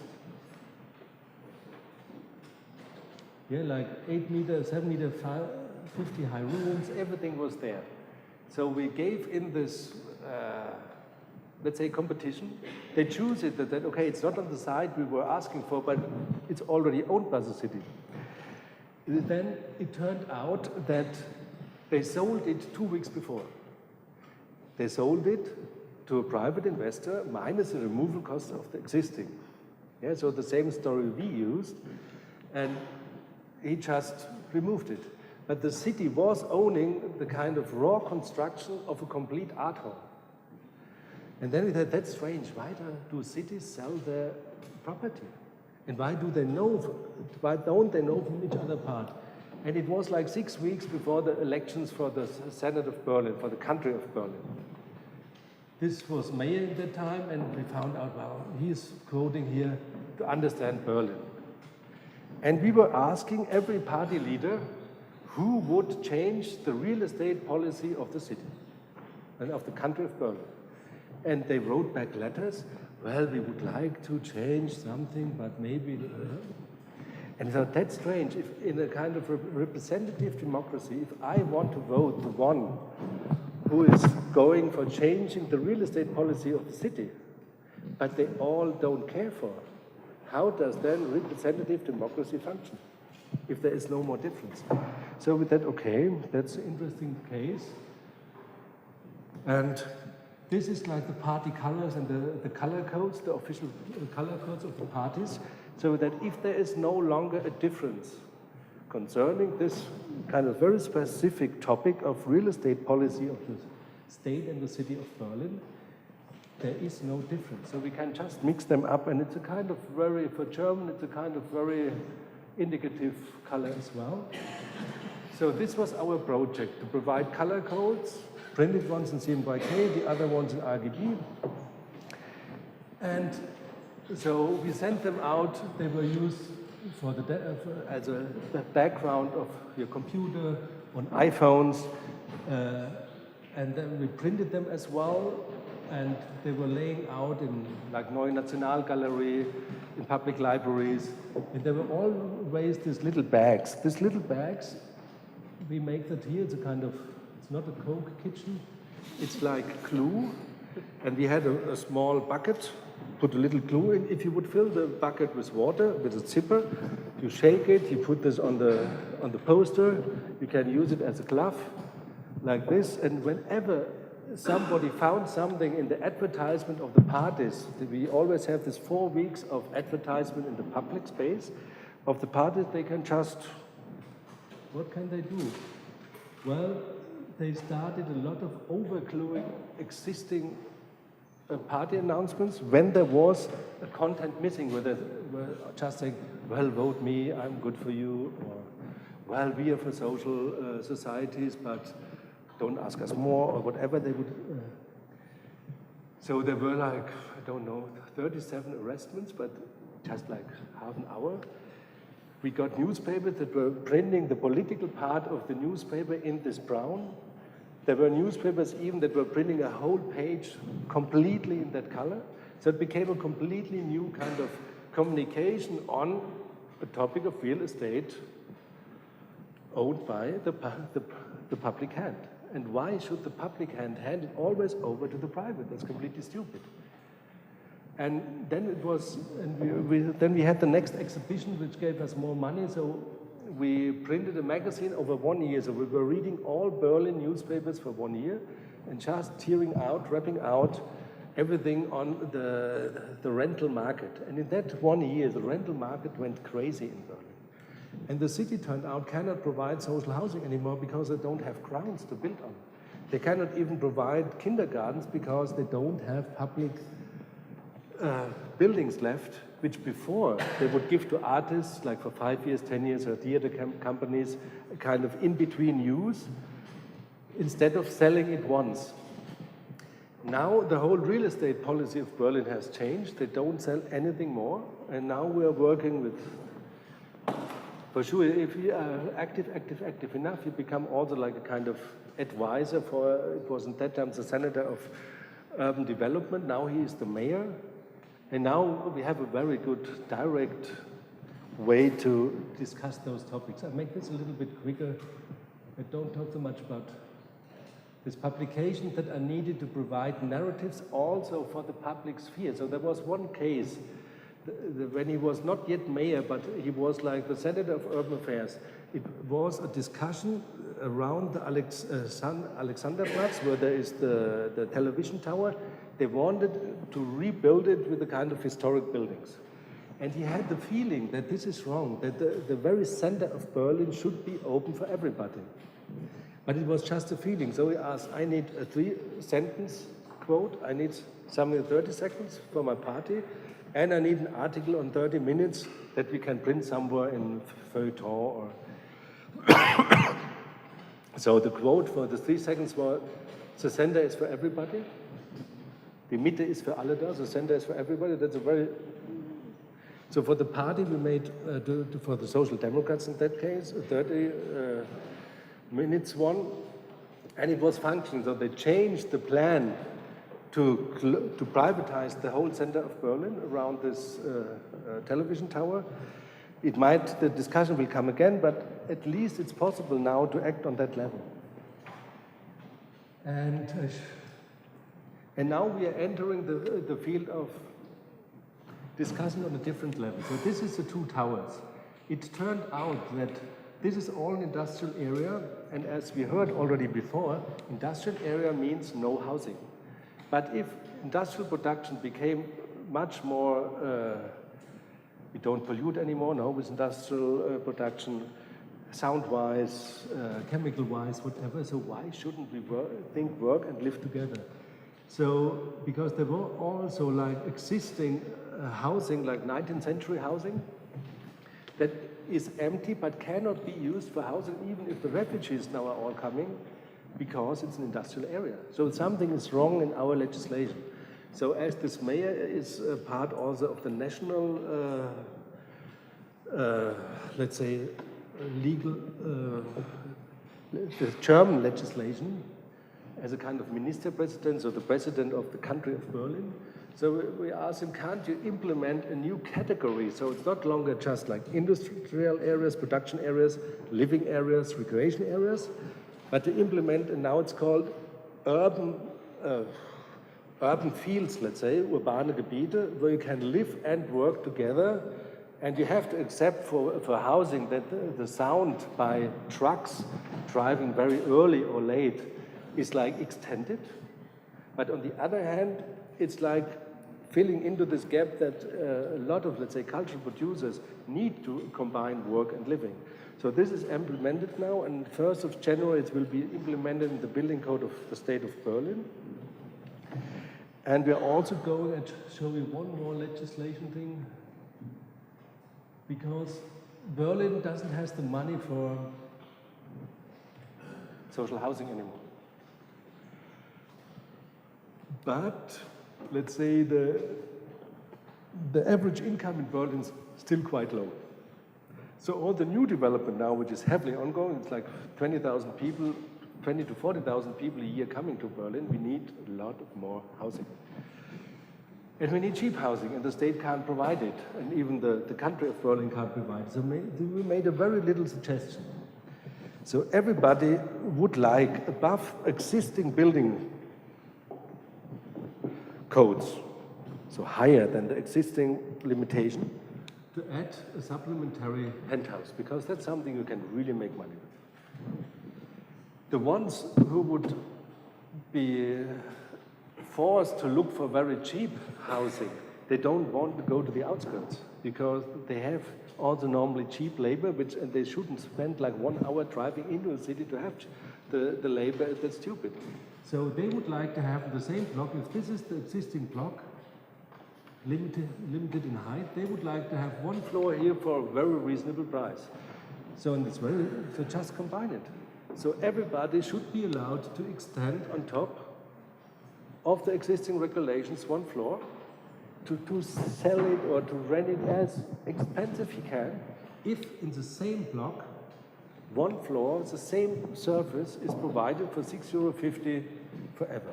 Yeah, like 8-meter, 7-meter, 50 high rooms, everything was there. So we gave in this, let's say, competition. They choose it that, okay, it's not on the site we were asking for, but it's already owned by the city. Then it turned out that they sold it 2 weeks before. They sold it to a private investor minus the removal cost of the existing. Yeah, so the same story we used, and he just removed it. But the city was owning the kind of raw construction of a complete art hall. And then we thought, that's strange. Why do cities sell their property? And why don't they know from each other part? And it was like 6 weeks before the elections for the Senate of Berlin, for the country of Berlin. This was mayor at that time, and we found out, well, he's quoting here to understand Berlin. And we were asking every party leader who would change the real estate policy of the city and of the country of Berlin. And they wrote back letters, well, we would like to change something, but maybe... And I thought, that's strange. If in a kind of representative democracy, if I want to vote the one who is going for changing the real estate policy of the city, but they all don't care for, how does then representative democracy function if there is no more difference? So we thought, okay, that's an interesting case. And this is like the party colors and the color codes, the official color codes of the parties, so that if there is no longer a difference concerning this kind of very specific topic of real estate policy of the state and the city of Berlin, there is no difference. So we can just mix them up, and it's a kind of very, for German, it's a kind of very indicative color as well. So this was our project, to provide color codes, printed ones in CMYK, the other ones in RGB. And so we sent them out, they were used for as a background of your computer, on iPhones, and then we printed them as well, and they were laying out in like Neue Nationalgalerie, in public libraries, and they were always these little bags. These little bags, we make that here, it's a kind of, it's not a Coke kitchen, it's like glue, and we had a small bucket, put a little glue in. If you would fill the bucket with water, with a zipper, you shake it, you put this on the poster, you can use it as a glove, like this, and whenever somebody found something in the advertisement of the parties, we always have this 4 weeks of advertisement in the public space of the parties, they can just, what can they do? Well, they started a lot of overgluing existing party announcements when there was a content missing, where they were just saying, well, vote me, I'm good for you, or well, we are for social societies, but don't ask us more, or whatever they would. So there were like, I don't know, 37 arrestments, but just like half an hour. We got newspapers that were printing the political part of the newspaper in this brown. There were newspapers even that were printing a whole page completely in that color. So it became a completely new kind of communication on the topic of real estate owned by the public hand. And why should the public hand hand it always over to the private? That's completely stupid. And then it was, and then we had the next exhibition, which gave us more money. So we printed a magazine over 1 year. So we were reading all Berlin newspapers for 1 year and just tearing out, wrapping out everything on the rental market. And in that 1 year, the rental market went crazy in Berlin. And the city turned out cannot provide social housing anymore because they don't have grounds to build on. They cannot even provide kindergartens because they don't have public buildings left, which before they would give to artists, like for 5 years, 10 years, or theater companies, a kind of in-between use, instead of selling it once. Now the whole real estate policy of Berlin has changed. They don't sell anything more, and now we are working with, for sure, if you are active enough, you become also like a kind of advisor for, it was in that time the senator of urban development, now he is the mayor. And now we have a very good direct way to discuss those topics. I'll make this a little bit quicker. I don't talk so much about these publications that are needed to provide narratives also for the public sphere. So there was one case when he was not yet mayor, but he was like the senator of urban affairs. It was a discussion around the Alexanderplatz, where there is the television tower. They wanted to rebuild it with a kind of historic buildings. And he had the feeling that this is wrong, that the very center of Berlin should be open for everybody. But it was just a feeling. So he asked, I need a 3-sentence quote, I need something in 30 seconds for my party, and I need an article on 30 minutes that we can print somewhere in feuilleton or... So the quote for the 3 seconds was, the center is for everybody. Die Mitte ist für alle da, the center is for everybody. That's a very... So for the party we made, for the Social Democrats in that case, a 30 minutes one, and it was functioning. So they changed the plan to privatize the whole center of Berlin around this television tower. It might, the discussion will come again, but at least it's possible now to act on that level. And now we are entering the field of discussion on a different level. So this is the 2 towers. It turned out that this is all an industrial area, and as we heard already before, industrial area means no housing. But if industrial production became much more, we don't pollute anymore, no, with industrial production, sound-wise, chemical-wise, whatever. So why shouldn't we work and live together? So, because there were also like existing housing, like 19th century housing, that is empty but cannot be used for housing even if the refugees now are all coming, because it's an industrial area. So something is wrong in our legislation. So as this mayor is part also of the national, let's say, legal, the German legislation, as a kind of minister president, so the president of the country of Berlin. So we asked him, can't you implement a new category? So it's not longer just like industrial areas, production areas, living areas, recreation areas, but to implement, and now it's called urban fields, let's say, urbane Gebiete, where you can live and work together. And you have to accept for housing that the sound by trucks driving very early or late is like extended. But on the other hand, it's like filling into this gap that a lot of, let's say, cultural producers need to combine work and living. So this is implemented now, and 1st of January it will be implemented in the building code of the state of Berlin. And we're also going to show you one more legislation thing, because Berlin doesn't have the money for social housing anymore. But let's say the average income in Berlin is still quite low. So all the new development now, which is heavily ongoing, it's like 20,000 people, 20 to 40,000 people a year coming to Berlin. We need a lot of more housing. And we need cheap housing, and the state can't provide it, and even the country of Berlin can't provide it. So we made a very little suggestion. So everybody would like, above existing building codes, so higher than the existing limitation, to add a supplementary penthouse, because that's something you can really make money with. The ones who would be forced to look for very cheap housing, they don't want to go to the outskirts, because they have also normally cheap labor, and they shouldn't spend like 1 hour driving into a city to have the labor. That's stupid. So they would like to have the same block. If this is the existing block, limited in height, they would like to have one floor here for a very reasonable price. So just combine it. So everybody should be allowed to extend on top of the existing regulations one floor, to sell it or to rent it as expensive he can, if in the same block, one floor, the same surface is provided for €6.50 forever.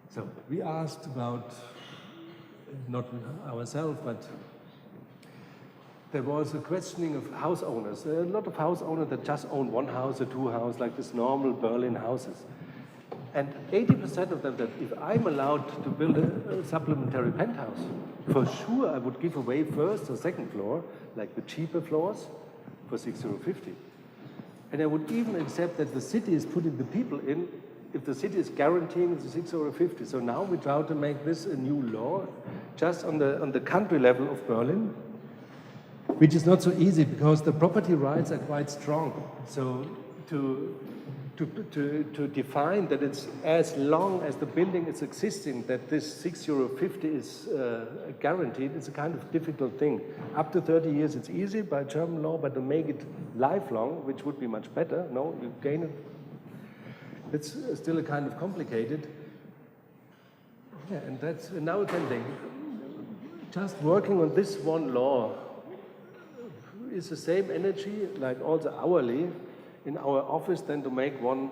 So we asked about, not ourselves, but there was a questioning of house owners. There are a lot of house owners that just own one house or two houses, like this normal Berlin houses. And 80% of them, that if I'm allowed to build a supplementary penthouse, for sure I would give away first or second floor, like the cheaper floors, for €6.50. And I would even accept that the city is putting the people in if the city is guaranteeing the €6.50. So now we try to make this a new law, just on the country level of Berlin, which is not so easy because the property rights are quite strong. So to define that it's as long as the building is existing, that this €6.50 is guaranteed, it's a kind of difficult thing. Up to 30 years it's easy by German law, but to make it lifelong, which would be much better, no, you gain it. It's still a kind of complicated. Yeah, and now we can think, just working on this one law is the same energy, like also hourly, in our office than to make one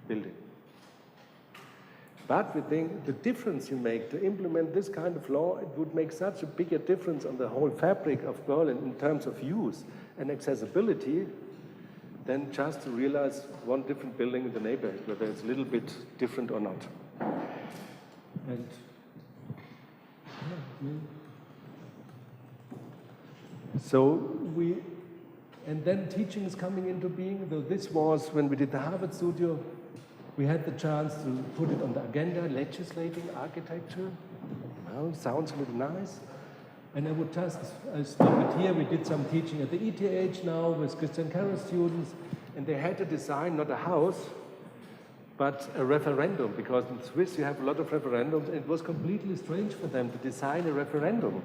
building. But we think the difference you make to implement this kind of law, it would make such a bigger difference on the whole fabric of Berlin in terms of use and accessibility than just to realize one different building in the neighborhood, whether it's a little bit different or not. And and then teaching is coming into being. Though this was, when we did the Harvard studio, we had the chance to put it on the agenda, legislating architecture. Well, sounds a little nice. And I would just stop it here. We did some teaching at the ETH now with Christian Carroll students, and they had to design not a house, but a referendum, because in Swiss you have a lot of referendums, and it was completely strange for them to design a referendum.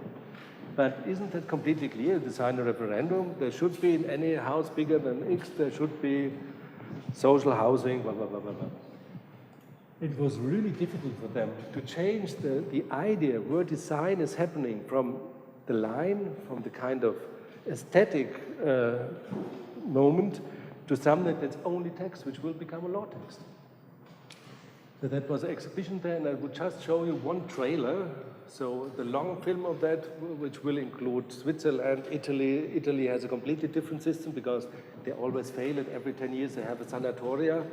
But isn't that completely clear? Design a referendum, there should be in any house bigger than X, there should be social housing, blah, blah, blah, blah, blah. It was really difficult for them to change the idea where design is happening from the line, from the kind of aesthetic moment, to something that's only text, which will become a law text. So that was an exhibition there, and I would just show you one trailer. So the long film of that, which will include Switzerland, Italy. Italy has a completely different system because they always fail, and every 10 years they have a sanatoria.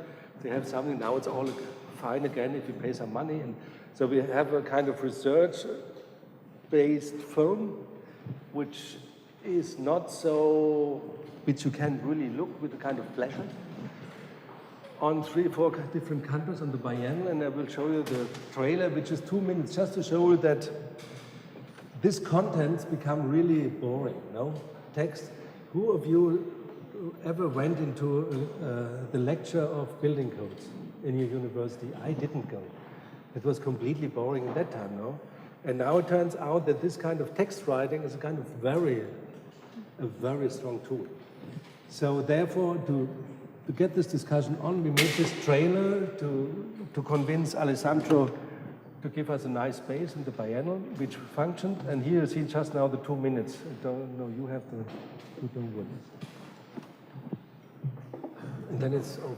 They have something, now it's all fine again if you pay some money. And so we have a kind of research-based film, which is not so, which you can really look with a kind of pleasure on 3 or 4 different countries on the biennial, and I will show you the trailer, which is 2 minutes, just to show you that this contents become really boring, no? Text. Who of you ever went into the lecture of building codes in your university? I didn't go. It was completely boring at that time, no? And now it turns out that this kind of text writing is a kind of a very strong tool. So therefore, to get this discussion on, we made this trailer to convince Alessandro to give us a nice space in the biennial, which functioned. And here you see just now the 2 minutes. I don't know, you have to do with this. And then it's over.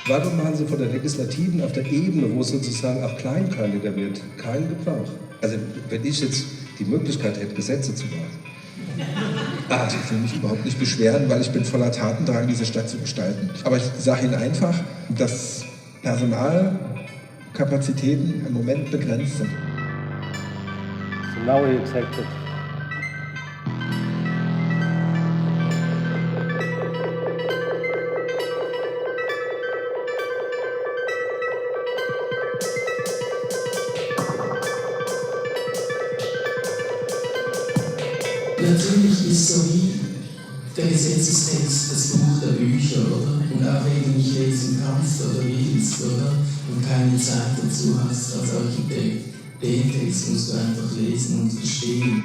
Warum machen Sie von der Legislativen auf der Ebene, wo es sozusagen auch kleinteiliger wird, keinen Gebrauch? Also wenn ich jetzt die Möglichkeit hätte, Gesetze zu machen, ich will mich überhaupt nicht beschweren, weil ich bin voller Tatendrang, diese Stadt zu gestalten. Aber ich sage Ihnen einfach, dass Personalkapazitäten im Moment begrenzt sind. So now we accept it. Natürlich ist so wie der Gesetzestext das Buch der Bücher, oder? Und auch wenn du nicht lesen kannst oder willst, oder? Und keine Zeit dazu hast als Architekt, den Text musst du einfach lesen und verstehen.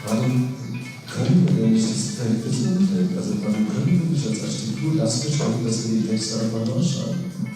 Warum können wir nicht das Feld des Umfeld? Also warum können wir nicht als Architektur das verstehen, dass wir die Texte einfach durchschreiben?